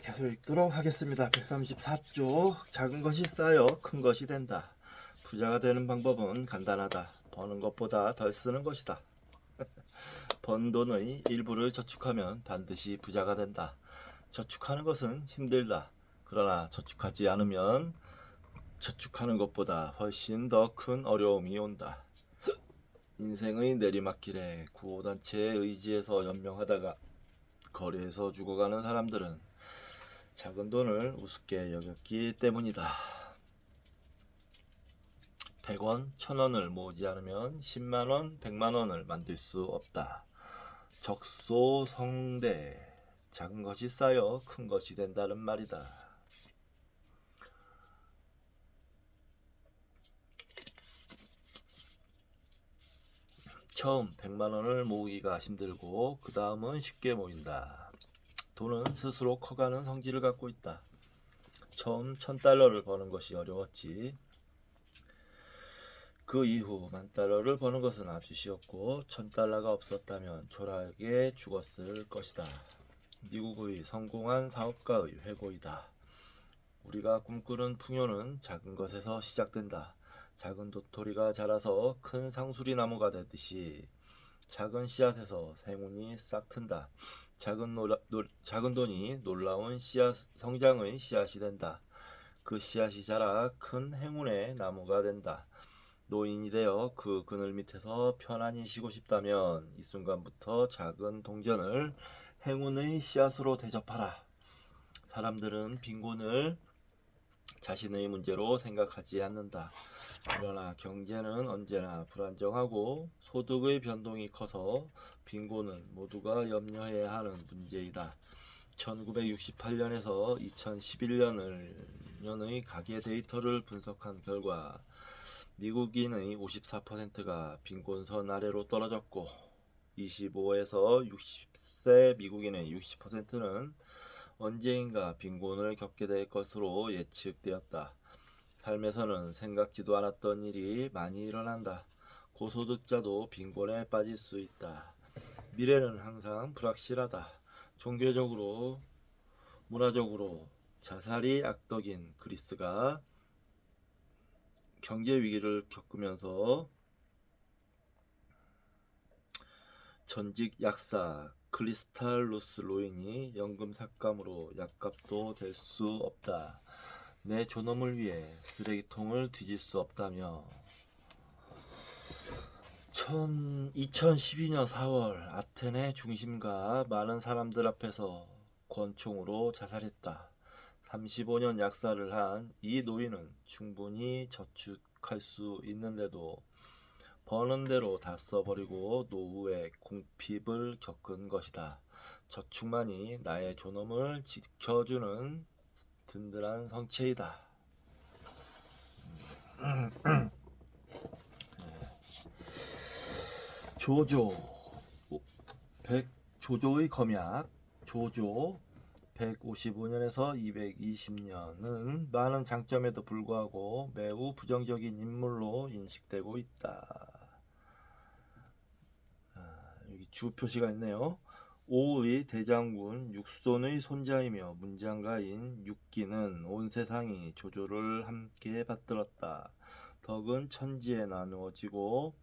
계속 읽도록 하겠습니다. 134쪽. 작은 것이 쌓여 큰 것이 된다. 부자가 되는 방법은 간단하다. 버는 것보다 덜 쓰는 것이다. 번 돈의 일부를 저축하면 반드시 부자가 된다. 저축하는 것은 힘들다. 그러나 저축하지 않으면 저축하는 것보다 훨씬 더 큰 어려움이 온다. 인생의 내리막길에 구호단체에 의지해서 연명하다가 거리에서 죽어가는 사람들은 작은 돈을 우습게 여겼기 때문이다. 100원, 1000원을 모으지 않으면 10만원, 100만원을 만들 수 없다. 적소성대. 작은 것이 쌓여 큰 것이 된다는 말이다. 처음 100만원을 모으기가 힘들고 그 다음은 쉽게 모인다. 돈은 스스로 커가는 성질을 갖고 있다. 처음 1000달러를 버는 것이 어려웠지. 그 이후 10,000달러를 버는 것은 아주 쉬웠고 1000달러가 없었다면 초라하게 죽었을 것이다. 미국의 성공한 사업가의 회고이다. 우리가 꿈꾸는 풍요는 작은 것에서 시작된다. 작은 도토리가 자라서 큰 상수리 나무가 되듯이 작은 씨앗에서 생운이 싹 튼다. 작은 돈이 놀라운 성장의 씨앗이 된다. 그 씨앗이 자라 큰 행운의 나무가 된다. 노인이 되어 그 그늘 밑에서 편안히 쉬고 싶다면 이 순간부터 작은 동전을 행운의 씨앗으로 대접하라. 사람들은 빈곤을 자신의 문제로 생각하지 않는다. 그러나 경제는 언제나 불안정하고 소득의 변동이 커서 빈곤은 모두가 염려해야 하는 문제이다. 1968년에서 2011년의 가계 데이터를 분석한 결과 미국인의 54%가 빈곤선 아래로 떨어졌고 25에서 60세 미국인의 60%는 언제인가 빈곤을 겪게 될 것으로 예측되었다. 삶에서는 생각지도 않았던 일이 많이 일어난다. 고소득자도 빈곤에 빠질 수 있다. 미래는 항상 불확실하다. 종교적으로, 문화적으로 자살이 악덕인 그리스가 경제 위기를 겪으면서 전직 약사 클리스탈루스 로인이 연금 삭감으로 약값도 될 수 없다. 내 존엄을 위해 쓰레기통을 뒤질 수 없다며 2012년 4월 아테네 중심가 많은 사람들 앞에서 권총으로 자살했다. 35년 약사를 한 이 노인은 충분히 저축할 수 있는데도 버는 대로 다 써버리고 노후에 궁핍을 겪은 것이다. 저축만이 나의 존엄을 지켜주는 든든한 성체이다. 조조 조조의 검약 조조 155년에서 220년은 많은 장점에도 불구하고 매우 부정적인 인물로 인식되고 있다. 여기 주 표시가 있네요. 오의 대장군 육손의 손자이며 문장가인 육기는 온 세상이 조조를 함께 받들었다. 덕은 천지에 나누어지고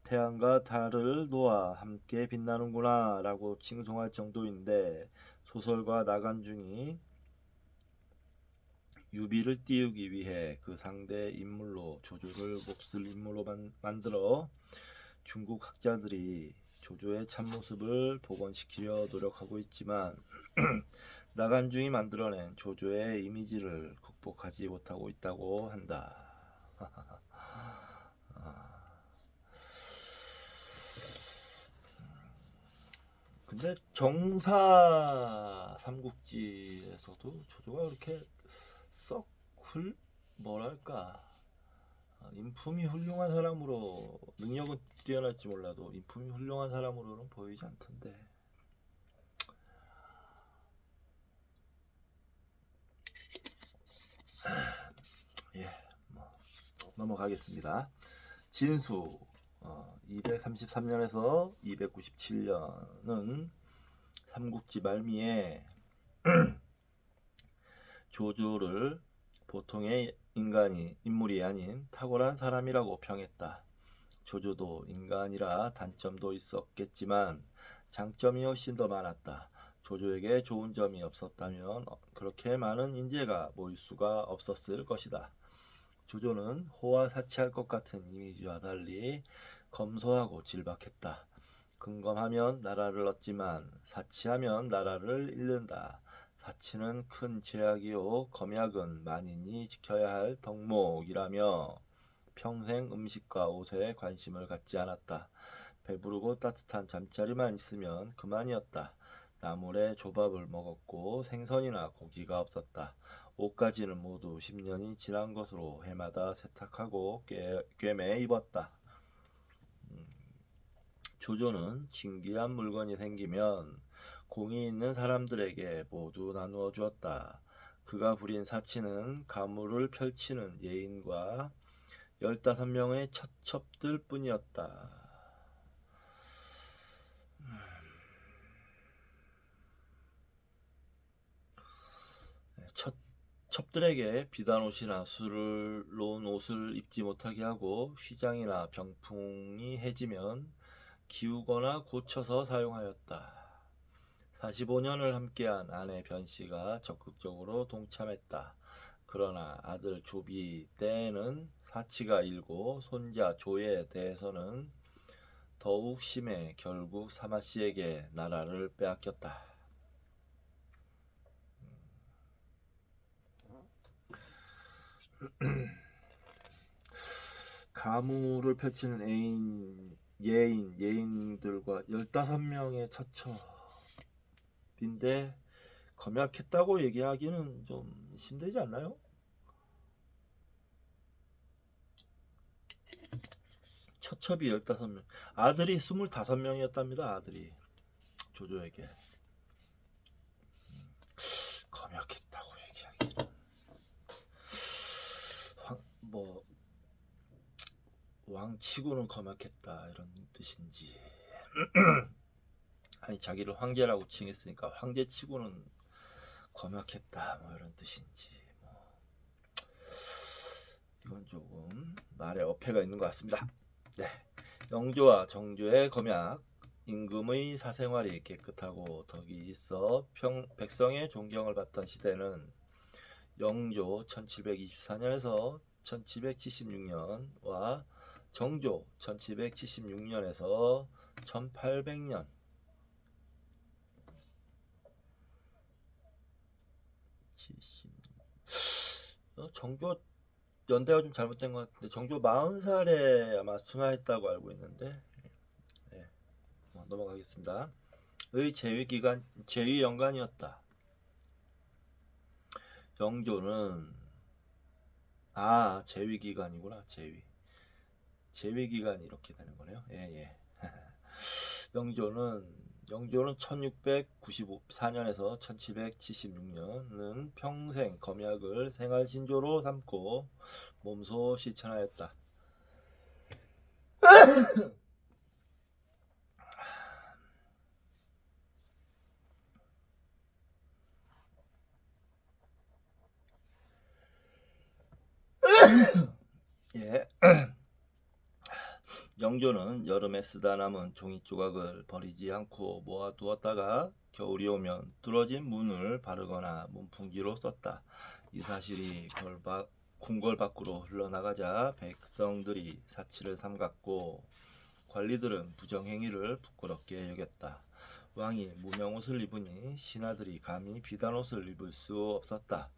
태양과 달을 놓아 함께 빛나는구나 라고 칭송할 정도인데 소설가 나간중이 유비를 띄우기 위해 그 상대 인물로 조조를 몹쓸 인물로 만들어 중국 학자들이 조조의 참모습을 복원시키려 노력하고 있지만 나간중이 만들어낸 조조의 이미지를 극복하지 못하고 있다고 한다. 근데 정사 삼국지에서도 조조가 그렇게 썩 뭐랄까 인품이 훌륭한 사람으로 능력은 뛰어날지 몰라도 인품이 훌륭한 사람으로는 보이지 않던데. 예, 넘어가겠습니다. 진수 233년에서 297년은 삼국지 말미에 조조를 보통의 인물이 아닌 탁월한 사람이라고 평했다. 조조도 인간이라 단점도 있었겠지만 장점이 훨씬 더 많았다. 조조에게 좋은 점이 없었다면 그렇게 많은 인재가 모일 수가 없었을 것이다. 조조는 호와 사치할 것 같은 이미지와 달리 검소하고 질박했다. 근검하면 나라를 얻지만 사치하면 나라를 잃는다. 사치는 큰 죄악이요 검약은 만인이 지켜야 할 덕목이라며 평생 음식과 옷에 관심을 갖지 않았다. 배부르고 따뜻한 잠자리만 있으면 그만이었다. 나물에 조밥을 먹었고 생선이나 고기가 없었다. 옷까지는 모두 10년이 지난 것으로 해마다 세탁하고 꿰매 입었다. 조조는 신기한 물건이 생기면 공이 있는 사람들에게 모두 나누어 주었다. 그가 부린 사치는 가무를 펼치는 예인과 15명의 첩들 뿐이었다. 첩들에게 비단 옷이나 술을 놓은 옷을 입지 못하게 하고 휘장이나 병풍이 해지면 기우거나 고쳐서 사용하였다. 45년을 함께한 아내 변씨가 적극적으로 동참했다. 그러나 아들 조비 때에는 사치가 일고 손자 조에 대해서는 더욱 심해 결국 사마씨에게 나라를 빼앗겼다. 가무를 펼치는 예인들과 15명의 처첩인데 검약했다고 얘기하기는 좀 힘들지 않나요? 처첩이 15명, 아들이 25명이었답니다. 아들이 조조에게 검약했다고 얘기하기는 뭐 왕치고는 검약했다 이런 뜻인지 아니 자기를 황제라고 칭했으니까 황제치고는 검약했다 뭐 이런 뜻인지 뭐 이건 조금 말에 어폐가 있는 것 같습니다. 네, 영조와 정조의 검약, 임금의 사생활이 깨끗하고 덕이 있어 백성의 존경을 받던 시대는 영조 1724년에서 1776년과 정조 1776년에서 1800년 정조 연대가 좀 잘못된 것 같은데 정조 40살에 아마 승하했다고 알고 있는데 네, 넘어가겠습니다. 의 제위 연간이었다. 영조는 제위 기간이구나. 제위 기간이 이렇게 되는 거네요. 예. 영조는 1694년에서 1776년은 평생 검약을 생활신조로 삼고 몸소 실천하였다. 예. 영조는 여름에 쓰다 남은 종이 조각을 버리지 않고 모아두었다가 겨울이 오면 뚫어진 문을 바르거나 문풍지로 썼다. 이 사실이 궁궐 밖으로 흘러나가자 백성들이 사치를 삼갔고 관리들은 부정행위를 부끄럽게 여겼다. 왕이 무명옷을 입으니 신하들이 감히 비단옷을 입을 수 없었다.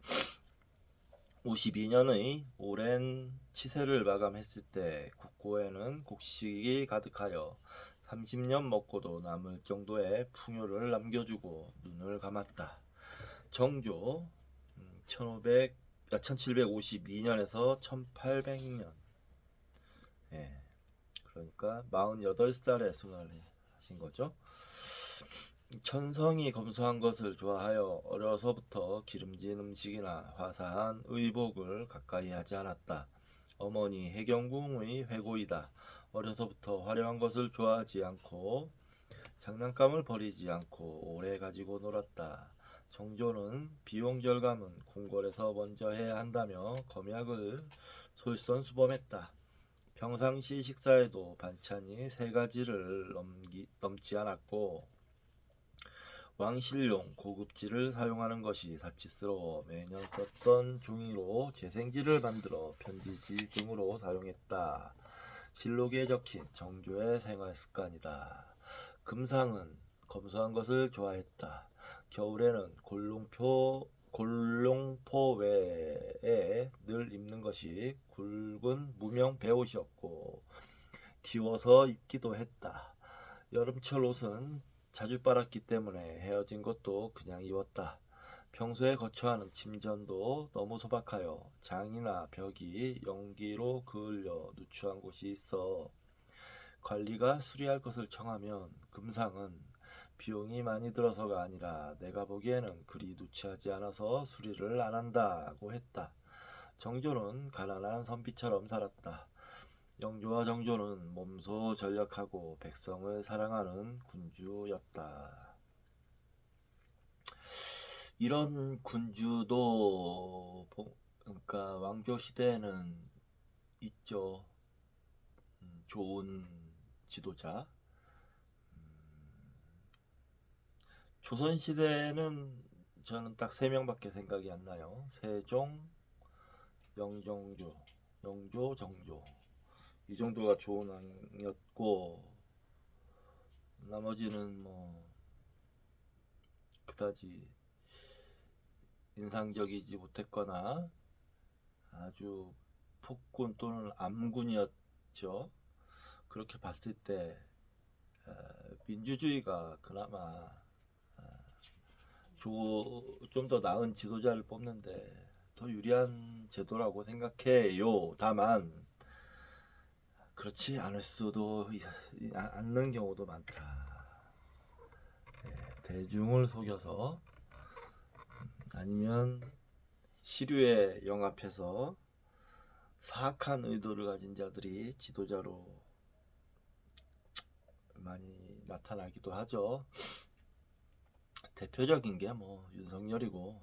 52년의 오랜 치세를 마감했을 때 국고에는 곡식이 가득하여 30년 먹고도 남을 정도의 풍요를 남겨주고 눈을 감았다. 정조 1752년에서 1800년 그러니까 48살에 승을 하신 거죠. 천성이 검소한 것을 좋아하여 어려서부터 기름진 음식이나 화사한 의복을 가까이 하지 않았다. 어머니 해경궁의 회고이다. 어려서부터 화려한 것을 좋아하지 않고 장난감을 버리지 않고 오래 가지고 놀았다. 정조는 비용 절감은 궁궐에서 먼저 해야 한다며 검약을 솔선수범했다. 평상시 식사에도 반찬이 3가지를 넘지 않았고 왕실용 고급지를 사용하는 것이 사치스러워 매년 썼던 종이로 재생지를 만들어 편지지 등으로 사용했다. 실록에 적힌 정조의 생활 습관이다. 금상은 검소한 것을 좋아했다. 겨울에는 골롱포 외에 늘 입는 것이 굵은 무명 베옷이었고 귀워서 입기도 했다. 여름철 옷은 자주 빨았기 때문에 헤어진 것도 그냥 입었다. 평소에 거처하는 침전도 너무 소박하여 장이나 벽이 연기로 그을려 누추한 곳이 있어 관리가 수리할 것을 청하면 금상은 비용이 많이 들어서가 아니라 내가 보기에는 그리 누추하지 않아서 수리를 안 한다고 했다. 정조는 가난한 선비처럼 살았다. 영조와 정조는 몸소 전략하고 백성을 사랑하는 군주였다. 이런 군주도 그러니까 왕조 시대에는 있죠. 좋은 지도자. 조선 시대는 저는 딱 3명밖에 생각이 안 나요. 세종, 영종조, 영조, 정조. 이 정도가 좋은 왕이었고 나머지는 뭐 그다지 인상적이지 못했거나 아주 폭군 또는 암군이었죠. 그렇게 봤을 때 민주주의가 그나마 좀 더 나은 지도자를 뽑는데 더 유리한 제도라고 생각해요. 다만 그렇지 않을 수도 않는 경우도 많다. 대중을 속여서 아니면 시류에 영합해서 사악한 의도를 가진 자들이 지도자로 많이 나타나기도 하죠. 대표적인 게 뭐 윤석열이고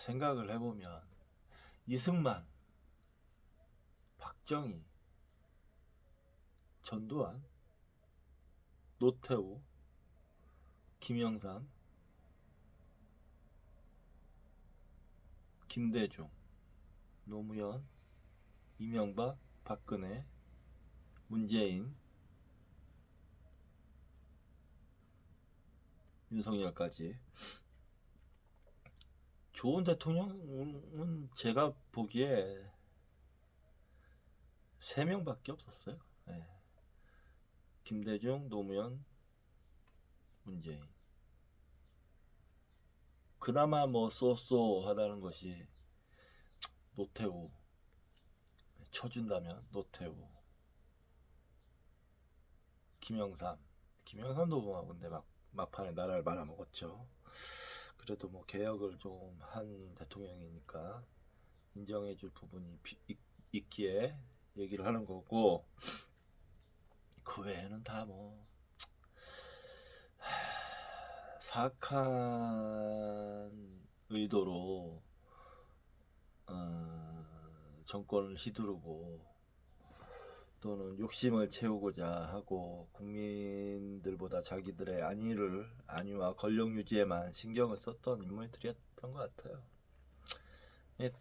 생각을 해보면 이승만, 박정희, 전두환, 노태우, 김영삼, 김대중, 노무현, 이명박, 박근혜, 문재인, 윤석열까지 좋은 대통령은 제가 보기에 3명밖에 없었어요. 네. 김대중, 노무현, 문재인. 그나마 뭐 쏘쏘하다는 것이 노태우. 쳐준다면 노태우, 김영삼도 뭐 근데 막판에 나라를 말아먹었죠. 그래도 뭐 개혁을 좀 한 대통령이니까 인정해줄 부분이 있기에 얘기를 하는 거고 그 외에는 다 뭐 사악한 의도로 정권을 휘두르고 또는 욕심을 채우고자 하고 국민들보다 자기들의 안위와 권력 유지에만 신경을 썼던 인물들이었던 것 같아요.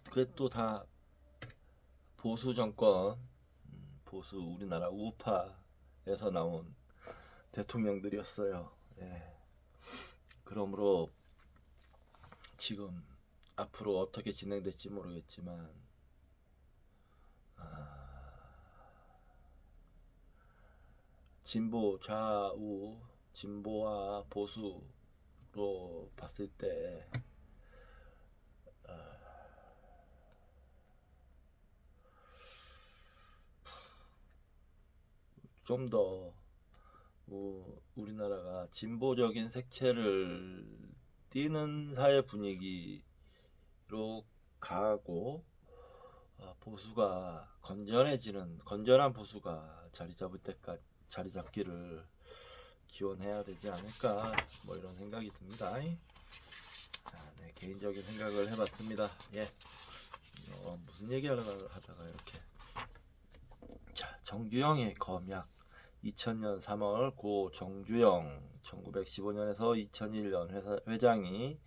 그게 또 다 보수 정권, 보수 우리나라 우파에서 나온 대통령들이었어요. 예. 그러므로 지금 앞으로 어떻게 진행될지 모르겠지만 진보 좌우 진보와 보수로 봤을 때 좀 더 우리나라가 진보적인 색채를 띠는 사회 분위기로 가고 보수가 건전한 보수가 자리 잡기를 기원해야 되지 않을까, 뭐 이런 생각이 듭니다. 자, 네, 개인적인 생각을 해봤습니다. 예, 무슨 얘기하다가 이렇게. 자, 정주영의 검약. 2000년 3월 고 정주영, 1915년에서 2001년 회장이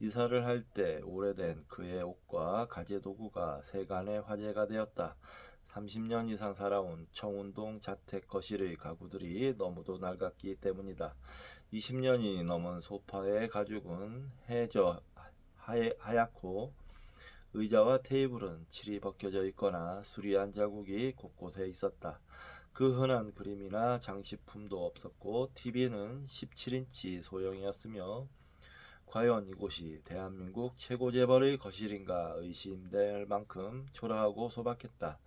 이사를 할 때 오래된 그의 옷과 가재도구가 세간의 화제가 되었다. 30년 이상 살아온 청운동 자택 거실의 가구들이 너무도 낡았기 때문이다. 20년이 넘은 소파의 가죽은 하얗고 의자와 테이블은 칠이 벗겨져 있거나 수리한 자국이 곳곳에 있었다. 그 흔한 그림이나 장식품도 없었고 TV는 17인치 소형이었으며 과연 이곳이 대한민국 최고 재벌의 거실인가 의심될 만큼 초라하고 소박했다.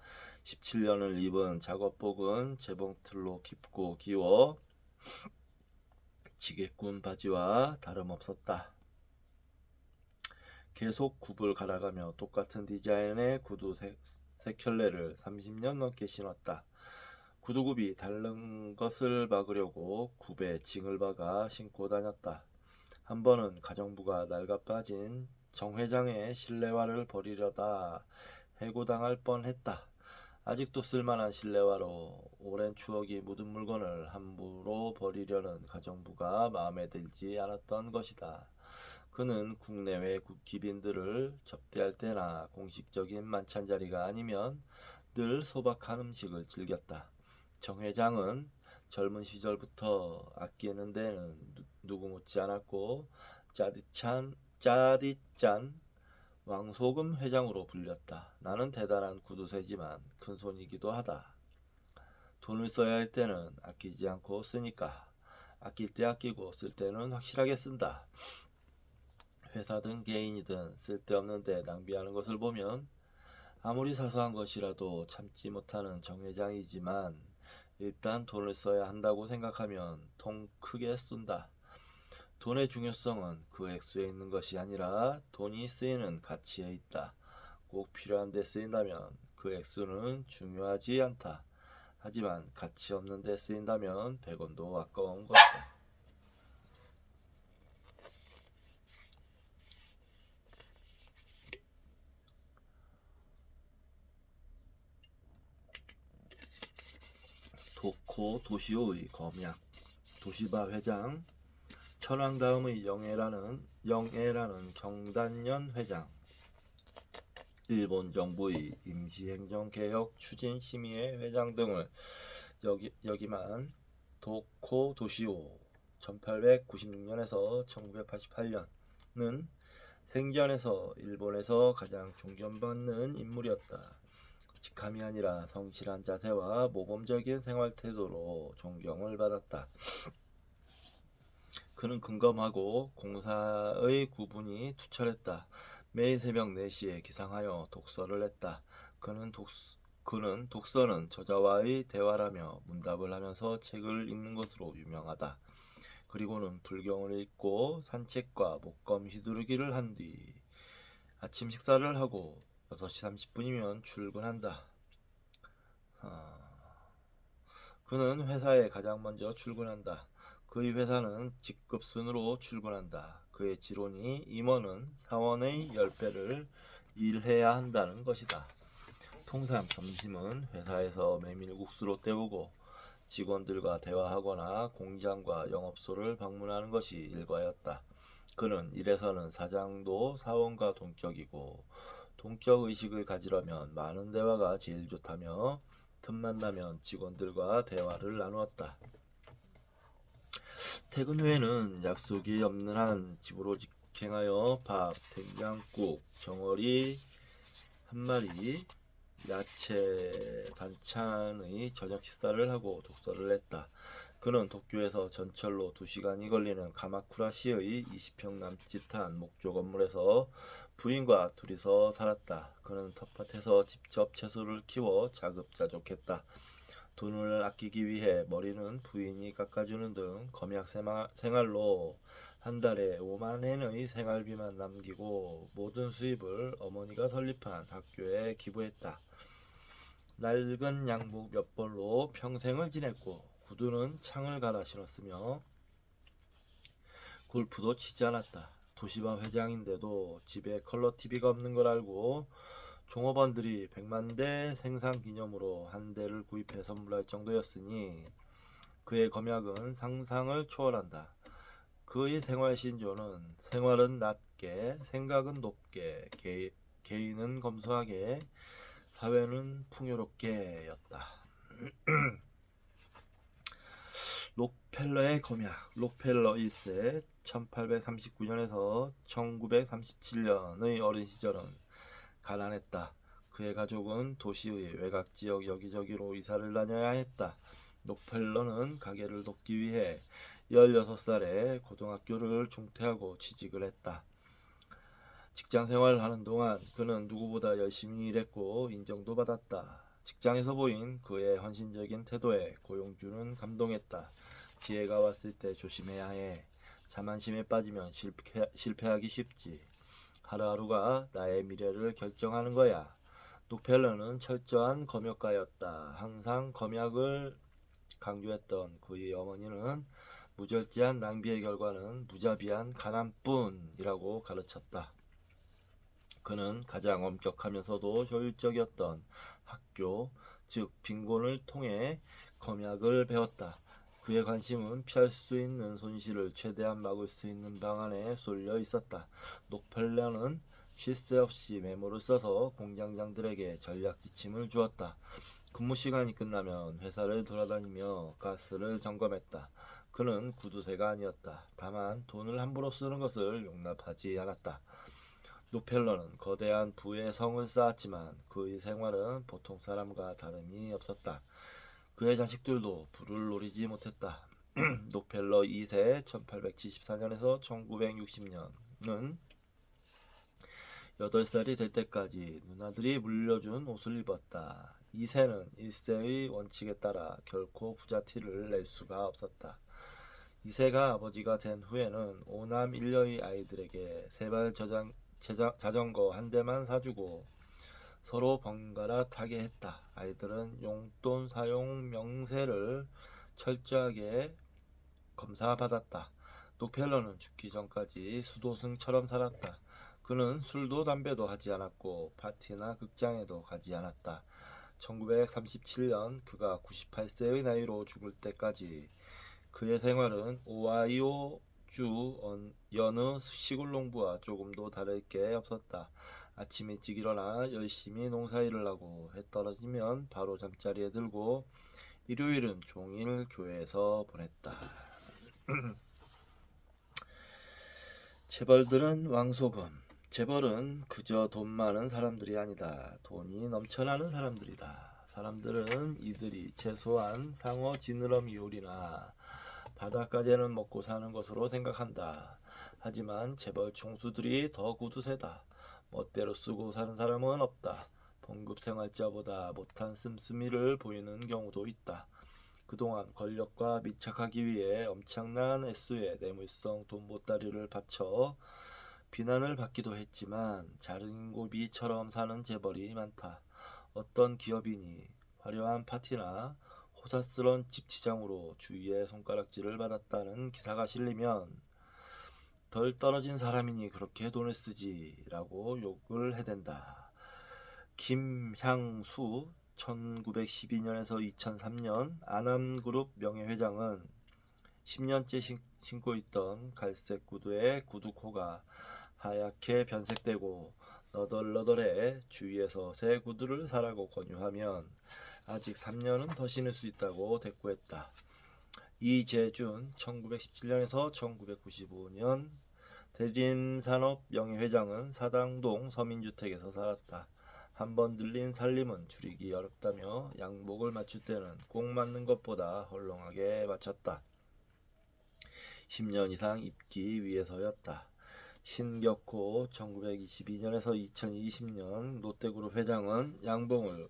17년을 입은 작업복은 재봉틀로 깊고 기워 지게꾼 바지와 다름없었다. 계속 굽을 갈아가며 똑같은 디자인의 구두 세 켤레를 30년 넘게 신었다. 구두굽이 다른 것을 막으려고 굽에 징을 박아 신고 다녔다. 한 번은 가정부가 낡아 빠진 정 회장의 실내화를 버리려다 해고당할 뻔했다. 아직도 쓸만한 실내화로 오랜 추억이 묻은 물건을 함부로 버리려는 가정부가 마음에 들지 않았던 것이다. 그는 국내외 기빈들을 접대할 때나 공식적인 만찬 자리가 아니면 늘 소박한 음식을 즐겼다. 정 회장은 젊은 시절부터 아끼는 데는 누구 못지 않았고 짜디짠 왕소금 회장으로 불렸다. 나는 대단한 구두쇠지만 큰손이기도 하다. 돈을 써야 할 때는 아끼지 않고 쓰니까 아낄 때 아끼고 쓸 때는 확실하게 쓴다. 회사든 개인이든 쓸데없는 데 낭비하는 것을 보면 아무리 사소한 것이라도 참지 못하는 정 회장이지만 일단 돈을 써야 한다고 생각하면 통 크게 쏜다. 돈의 중요성은 그 액수에 있는 것이 아니라 돈이 쓰이는 가치에 있다. 꼭 필요한 데 쓰인다면 그 액수는 중요하지 않다. 하지만 가치 없는 데 쓰인다면 100원도 아까운 것이다. 도코 도시오의 검약. 도시바 회장. 천황 다음의 영예라는 경단년 회장. 일본 정부의 임시행정개혁 추진심의회 회장 등을 여기만 도코 도시오. 1896년에서 1988년은 생전에서 일본에서 가장 존경받는 인물이었다. 직함이 아니라 성실한 자세와 모범적인 생활태도로 존경을 받았다. 그는 근검하고 공사의 구분이 투철했다. 매일 새벽 4시에 기상하여 독서를 했다. 그는 독서는 저자와의 대화라며 문답을 하면서 책을 읽는 것으로 유명하다. 그리고는 불경을 읽고 산책과 목검 휘두르기를 한 뒤 아침 식사를 하고 6시 30분이면 출근한다. 그는 회사에 가장 먼저 출근한다. 그의 회사는 직급 순으로 출근한다. 그의 지론이 임원은 사원의 10배를 일해야 한다는 것이다. 통상 점심은 회사에서 메밀국수로 때우고 직원들과 대화하거나 공장과 영업소를 방문하는 것이 일과였다. 그는 이래서는 사장도 사원과 동격이고 동격의식을 가지려면 많은 대화가 제일 좋다며 틈만 나면 직원들과 대화를 나누었다. 퇴근 후에는 약속이 없는 한 집으로 직행하여 밥, 된장국, 정어리 한 마리, 야채 반찬의 저녁 식사를 하고 독서를 했다. 그는 도쿄에서 전철로 2시간이 걸리는 가마쿠라시의 20평 남짓한 목조 건물에서 부인과 둘이서 살았다. 그는 텃밭에서 직접 채소를 키워 자급자족했다. 돈을 아끼기 위해 머리는 부인이 깎아주는 등 검약 생활로 한 달에 5만엔의 생활비만 남기고 모든 수입을 어머니가 설립한 학교에 기부했다. 낡은 양복 몇 벌로 평생을 지냈고 구두는 창을 갈아 신었으며 골프도 치지 않았다. 도시바 회장인데도 집에 컬러 TV가 없는 걸 알고 종업원들이 100만 대 생산 기념으로 한 대를 구입해 선물할 정도였으니 그의 검약은 상상을 초월한다. 그의 생활 신조는 생활은 낮게, 생각은 높게, 개인은 검소하게, 사회는 풍요롭게였다. 록펠러의 검약. 록펠러 1세 1839년에서 1937년의 어린 시절은 가난했다. 그의 가족은 도시의 외곽지역 여기저기로 이사를 다녀야 했다. 록펠러는 가게를 돕기 위해 16살에 고등학교를 중퇴하고 취직을 했다. 직장 생활을 하는 동안 그는 누구보다 열심히 일했고 인정도 받았다. 직장에서 보인 그의 헌신적인 태도에 고용주는 감동했다. 기회가 왔을 때 조심해야 해. 자만심에 빠지면 실패하기 쉽지. 하루하루가 나의 미래를 결정하는 거야. 록펠러는 철저한 검역가였다. 항상 검약을 강조했던 그의 어머니는 무절제한 낭비의 결과는 무자비한 가난뿐이라고 가르쳤다. 그는 가장 엄격하면서도 효율적이었던 학교, 즉 빈곤을 통해 검약을 배웠다. 그의 관심은 피할 수 있는 손실을 최대한 막을 수 있는 방안에 쏠려 있었다. 록펠러는 쉴 새 없이 메모를 써서 공장장들에게 전략 지침을 주었다. 근무 시간이 끝나면 회사를 돌아다니며 가스를 점검했다. 그는 구두쇠가 아니었다. 다만 돈을 함부로 쓰는 것을 용납하지 않았다. 록펠러는 거대한 부의 성을 쌓았지만 그의 생활은 보통 사람과 다름이 없었다. 그의 자식들도 부를 노리지 못했다. 록펠러 2세 1874년에서 1960년은 8살이 될 때까지 누나들이 물려준 옷을 입었다. 2세는 1세의 원칙에 따라 결코 부잣티를 낼 수가 없었다. 2세가 아버지가 된 후에는 5남 1녀의 아이들에게 세발 자전거 한 대만 사주고 서로 번갈아 타게 했다. 아이들은 용돈 사용 명세를 철저하게 검사받았다. 록펠러는 죽기 전까지 수도승처럼 살았다. 그는 술도 담배도 하지 않았고 파티나 극장에도 가지 않았다. 1937년 그가 98세의 나이로 죽을 때까지 그의 생활은 오하이오주 여느 시골 농부와 조금도 다를 게 없었다. 아침 일찍 일어나 열심히 농사일을 하고 해 떨어지면 바로 잠자리에 들고 일요일은 종일 교회에서 보냈다. 재벌들은 왕소금. 재벌은 그저 돈 많은 사람들이 아니다. 돈이 넘쳐나는 사람들이다. 사람들은 이들이 최소한 상어 지느러미 요리나 바닷가재는 먹고 사는 것으로 생각한다. 하지만 재벌 총수들이 더 구두쇠다. 멋대로 쓰고 사는 사람은 없다. 봉급 생활자보다 못한 씀씀이를 보이는 경우도 있다. 그동안 권력과 밀착하기 위해 엄청난 액수의 뇌물성 돈 보따리를 바쳐 비난을 받기도 했지만 자린고비처럼 사는 재벌이 많다. 어떤 기업인이 화려한 파티나 호사스런 집치장으로 주위의 손가락질을 받았다는 기사가 실리면 덜 떨어진 사람이니 그렇게 돈을 쓰지 라고 욕을 해댄다. 김향수 1912년에서 2003년 아남그룹 명예회장은 10년째 신고 있던 갈색 구두의 구두코가 하얗게 변색되고 너덜너덜해 주위에서 새 구두를 사라고 권유하면 아직 3년은 더 신을 수 있다고 대꾸했다. 이재준 1917년에서 1995년 대림산업 명예회장은 사당동 서민주택에서 살았다. 한번 들린 살림은 줄이기 어렵다며 양복을 맞출 때는 꼭 맞는 것보다 헐렁하게 맞췄다. 10년 이상 입기 위해서였다. 신격호 1922년에서 2020년 롯데그룹 회장은 양복을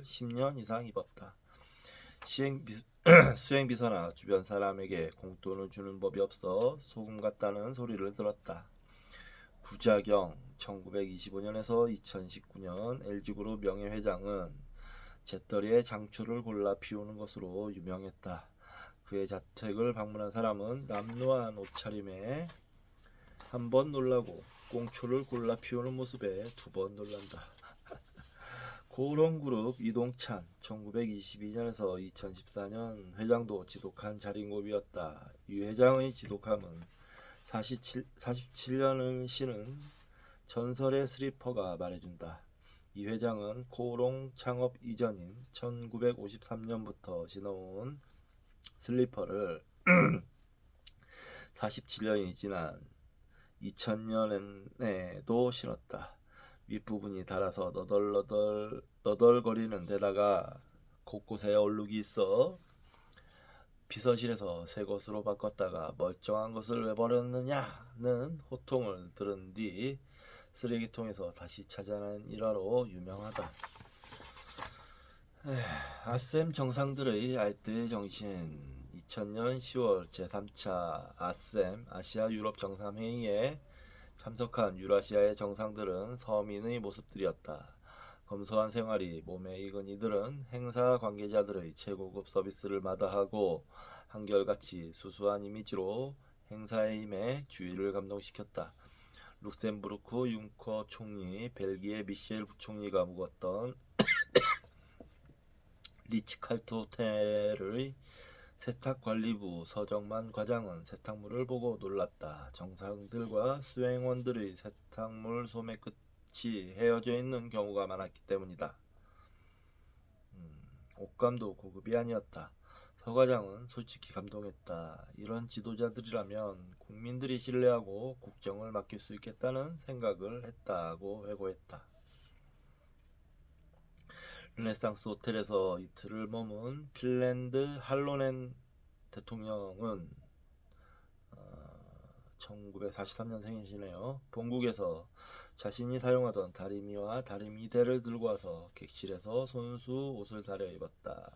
10년 이상 입었다. 수행비서나 주변 사람에게 공돈을 주는 법이 없어 소금 같다는 소리를 들었다. 구자경 1925년에서 2019년 LG그룹 명예회장은 재떨이에 장추를 골라 피우는 것으로 유명했다. 그의 자택을 방문한 사람은 남루한 옷차림에 한 번 놀라고 꽁초를 골라 피우는 모습에 두 번 놀란다. 고롱그룹 이동찬 1922년에서 2014년 회장도 지독한 자린고비였다. 이 회장의 지독함은 47년을 쉬는 전설의 슬리퍼가 말해준다. 이 회장은 고롱 창업 이전인 1953년부터 신어온 슬리퍼를 47년이 지난 2000년에도 신었다. 윗부분이 닳아서 너덜거리는 데다가 곳곳에 얼룩이 있어 비서실에서 새 것으로 바꿨다가 멀쩡한 것을 왜 버렸느냐는 호통을 들은 뒤 쓰레기통에서 다시 찾아낸 일화로 유명하다. 아셈 정상들의 알뜰 정신. 2000년 10월 제3차 아셈 아시아 유럽 정상회의에 참석한 유라시아의 정상들은 서민의 모습들이었다. 검소한 생활이 몸에 익은 이들은 행사 관계자들의 최고급 서비스를 마다하고 한결같이 수수한 이미지로 행사에 임해 주의를 감동시켰다. 룩셈부르크 융커 총리, 벨기에 미셸 부총리가 묵었던 리츠칼트 호텔의 세탁관리부 서정만 과장은 세탁물을 보고 놀랐다. 정상들과 수행원들의 세탁물 소매 끝이 헤어져 있는 경우가 많았기 때문이다. 옷감도 고급이 아니었다. 서 과장은 솔직히 감동했다. 이런 지도자들이라면 국민들이 신뢰하고 국정을 맡길 수 있겠다는 생각을 했다고 회고했다. 르네상스 호텔에서 이틀을 머문 핀란드 할로넨 대통령은 1943년생이시네요. 본국에서 자신이 사용하던 다리미와 다리미대를 들고 와서 객실에서 손수 옷을 다려 입었다.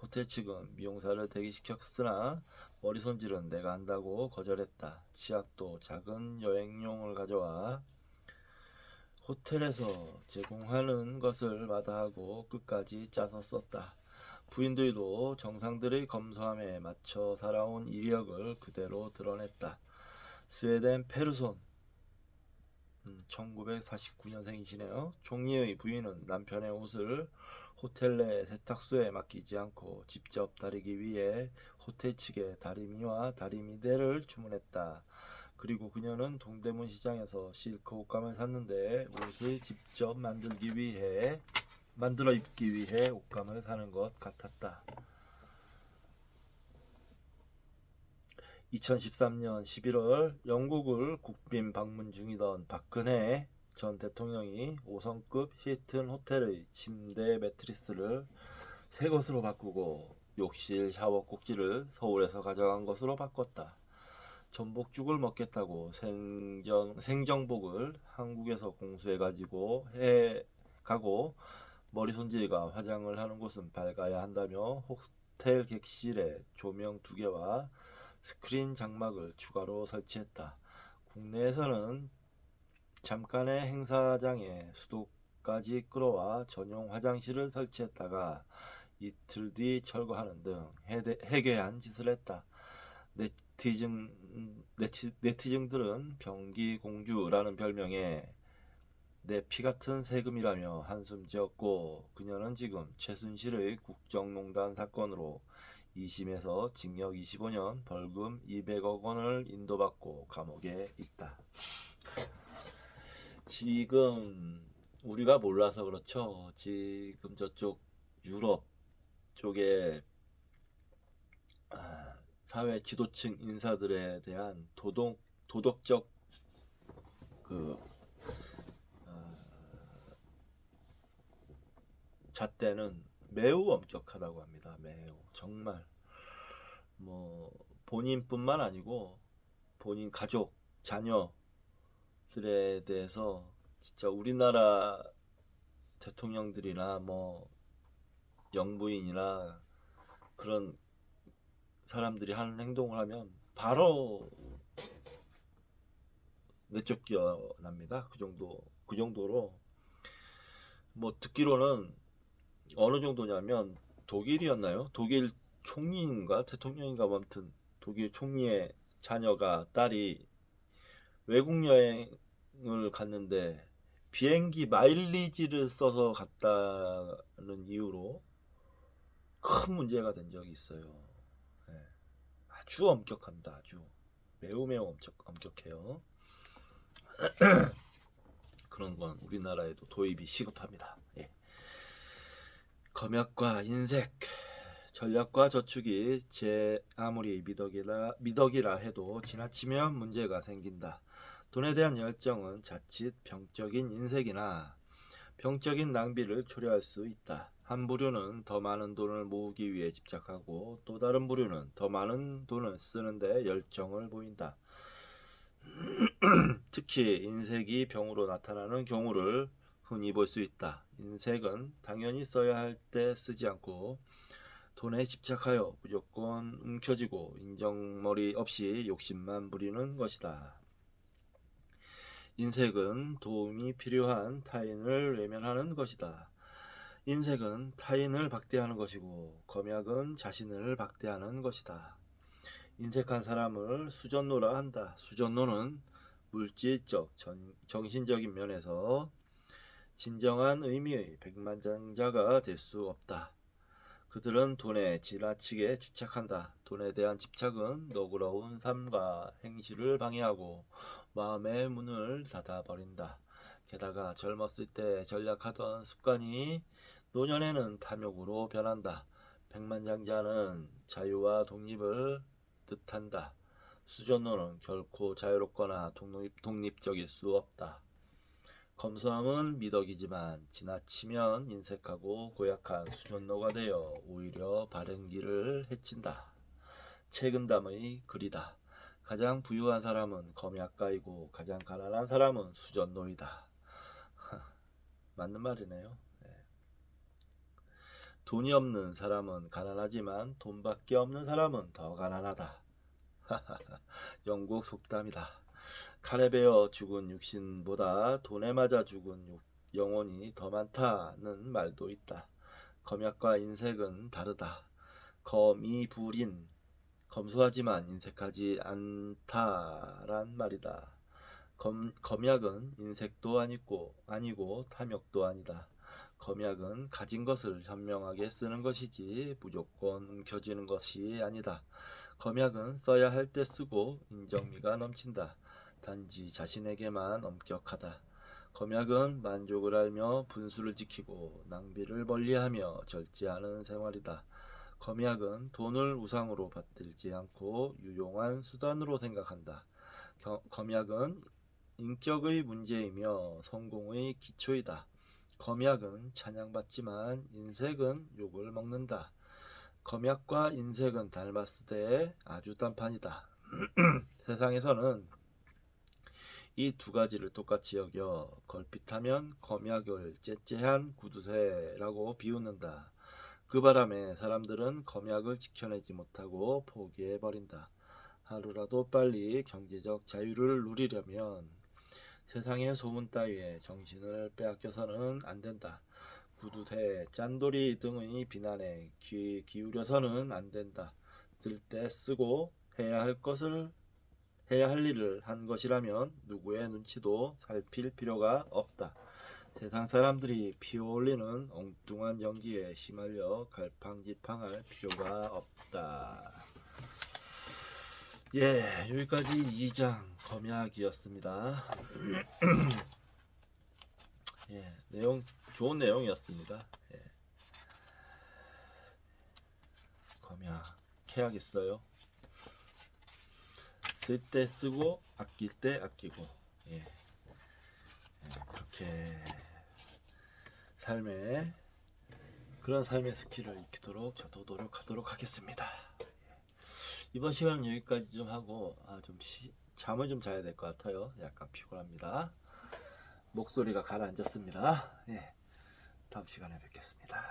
호텔 측은 미용사를 대기시켰으나 머리 손질은 내가 한다고 거절했다. 치약도 작은 여행용을 가져와 호텔에서 제공하는 것을 마다하고 끝까지 짜서 썼다. 부인들도 정상들의 검소함에 맞춰 살아온 이력을 그대로 드러냈다. 스웨덴 페르손 1949년생이시네요. 총리의 부인은 남편의 옷을 호텔 내 세탁소에 맡기지 않고 직접 다리기 위해 호텔 측에 다리미와 다리미대를 주문했다. 그리고 그녀는 동대문 시장에서 실크 옷감을 샀는데 옷을 직접 만들어 입기 위해 옷감을 사는 것 같았다. 2013년 11월 영국을 국빈 방문 중이던 박근혜 전 대통령이 5성급 힐튼 호텔의 침대 매트리스를 새 것으로 바꾸고 욕실 샤워 꼭지를 서울에서 가져간 것으로 바꿨다. 전복죽을 먹겠다고 생정복을 한국에서 공수해가지고 가고 머리 손질과 화장을 하는 곳은 밝아야 한다며 호텔 객실에 조명 2개와 스크린 장막을 추가로 설치했다. 국내에서는 잠깐의 행사장에 수도까지 끌어와 전용 화장실을 설치했다가 이틀 뒤 철거하는 등 해괴한 짓을 했다. 네티즌들은 병기공주라는 별명에 내 피같은 세금이라며 한숨 지었고 그녀는 지금 최순실의 국정농단 사건으로 2심에서 징역 25년 벌금 200억 원을 인도받고 감옥에 있다. 지금 우리가 몰라서 그렇죠. 지금 저쪽 유럽 쪽에 사회 지도층 인사들에 대한 도덕적 그 잣대는 매우 엄격하다고 합니다. 매우 정말 뭐 본인뿐만 아니고 본인 가족, 자녀들에 대해서 진짜 우리나라 대통령들이나 뭐 영부인이나 그런 사람들이 하는 행동을 하면 바로 내쫓겨 납니다. 그 정도로 뭐 듣기로는 어느 정도냐면 독일이었나요? 독일 총리인가 대통령인가 뭐 아무튼 독일 총리의 자녀가 딸이 외국 여행을 갔는데 비행기 마일리지를 써서 갔다는 이유로 큰 문제가 된 적이 있어요. 예, 아주 엄격합니다. 아주 매우 엄격해요. 그런 건 우리나라에도 도입이 시급합니다. 예. 검약과 인색, 전략과 저축이 제 아무리 미덕이라 해도 지나치면 문제가 생긴다. 돈에 대한 열정은 자칫 병적인 인색이나 병적인 낭비를 초래할 수 있다. 한 부류는 더 많은 돈을 모으기 위해 집착하고 또 다른 부류는 더 많은 돈을 쓰는데 열정을 보인다. 특히 인색이 병으로 나타나는 경우를 흔히 볼 수 있다. 인색은 당연히 써야 할 때 쓰지 않고 돈에 집착하여 무조건 움켜쥐고 인정머리 없이 욕심만 부리는 것이다. 인색은 도움이 필요한 타인을 외면하는 것이다. 인색은 타인을 박대하는 것이고 검약은 자신을 박대하는 것이다. 인색한 사람을 수전노라 한다. 수전노는 물질적, 정신적인 면에서 진정한 의미의 백만장자가 될 수 없다. 그들은 돈에 지나치게 집착한다. 돈에 대한 집착은 너그러운 삶과 행실을 방해하고 마음의 문을 닫아버린다. 게다가 젊었을 때 전략하던 습관이 노년에는 탐욕으로 변한다. 백만장자는 자유와 독립을 뜻한다. 수전노는 결코 자유롭거나 독립적일 수 없다. 검소함은 미덕이지만 지나치면 인색하고 고약한 수전노가 되어 오히려 바른 길을 해친다. 책은담의 글이다. 가장 부유한 사람은 검약가이고 가장 가난한 사람은 수전노이다. 맞는 말이네요. 돈이 없는 사람은 가난하지만 돈밖에 없는 사람은 더 가난하다. 영국 속담이다. 칼에 베어 죽은 육신보다 돈에 맞아 죽은 영혼이 더 많다는 말도 있다. 검약과 인색은 다르다. 검이불인, 검소하지만 인색하지 않다란 말이다. 검약은 인색도 아니고 탐욕도 아니다. 검약은 가진 것을 현명하게 쓰는 것이지 무조건 움켜쥐는 것이 아니다. 검약은 써야 할 때 쓰고 인정미가 넘친다. 단지 자신에게만 엄격하다. 검약은 만족을 알며 분수를 지키고 낭비를 멀리하며 절제하는 생활이다. 검약은 돈을 우상으로 받들지 않고 유용한 수단으로 생각한다. 검약은 인격의 문제이며 성공의 기초이다. 검약은 찬양받지만 인색은 욕을 먹는다. 검약과 인색은 닮았으되 아주 딴판이다. 세상에서는 이 두 가지를 똑같이 여겨 걸핏하면 검약을 째째한 구두쇠라고 비웃는다. 그 바람에 사람들은 검약을 지켜내지 못하고 포기해버린다. 하루라도 빨리 경제적 자유를 누리려면 세상의 소문 따위에 정신을 빼앗겨서는 안 된다. 구두쇠, 짠돌이 등의 비난에 귀 기울여서는 안 된다. 쓸 때 쓰고 해야 할 일을 한 것이라면 누구의 눈치도 살필 필요가 없다. 세상 사람들이 피어올리는 엉뚱한 연기에 휘말려 갈팡질팡할 필요가 없다. 예, 여기까지 2장 검약이었습니다. 예, 좋은 내용이었습니다. 예. 검약 해야겠어요. 쓸 때 쓰고 아낄 때 아끼고, 예. 그렇게 그런 삶의 스킬을 익히도록 저도 노력하도록 하겠습니다. 이번 시간은 여기까지 좀 하고 잠을 좀 자야 될 것 같아요. 약간 피곤합니다. 목소리가 가라앉았습니다. 예, 다음 시간에 뵙겠습니다.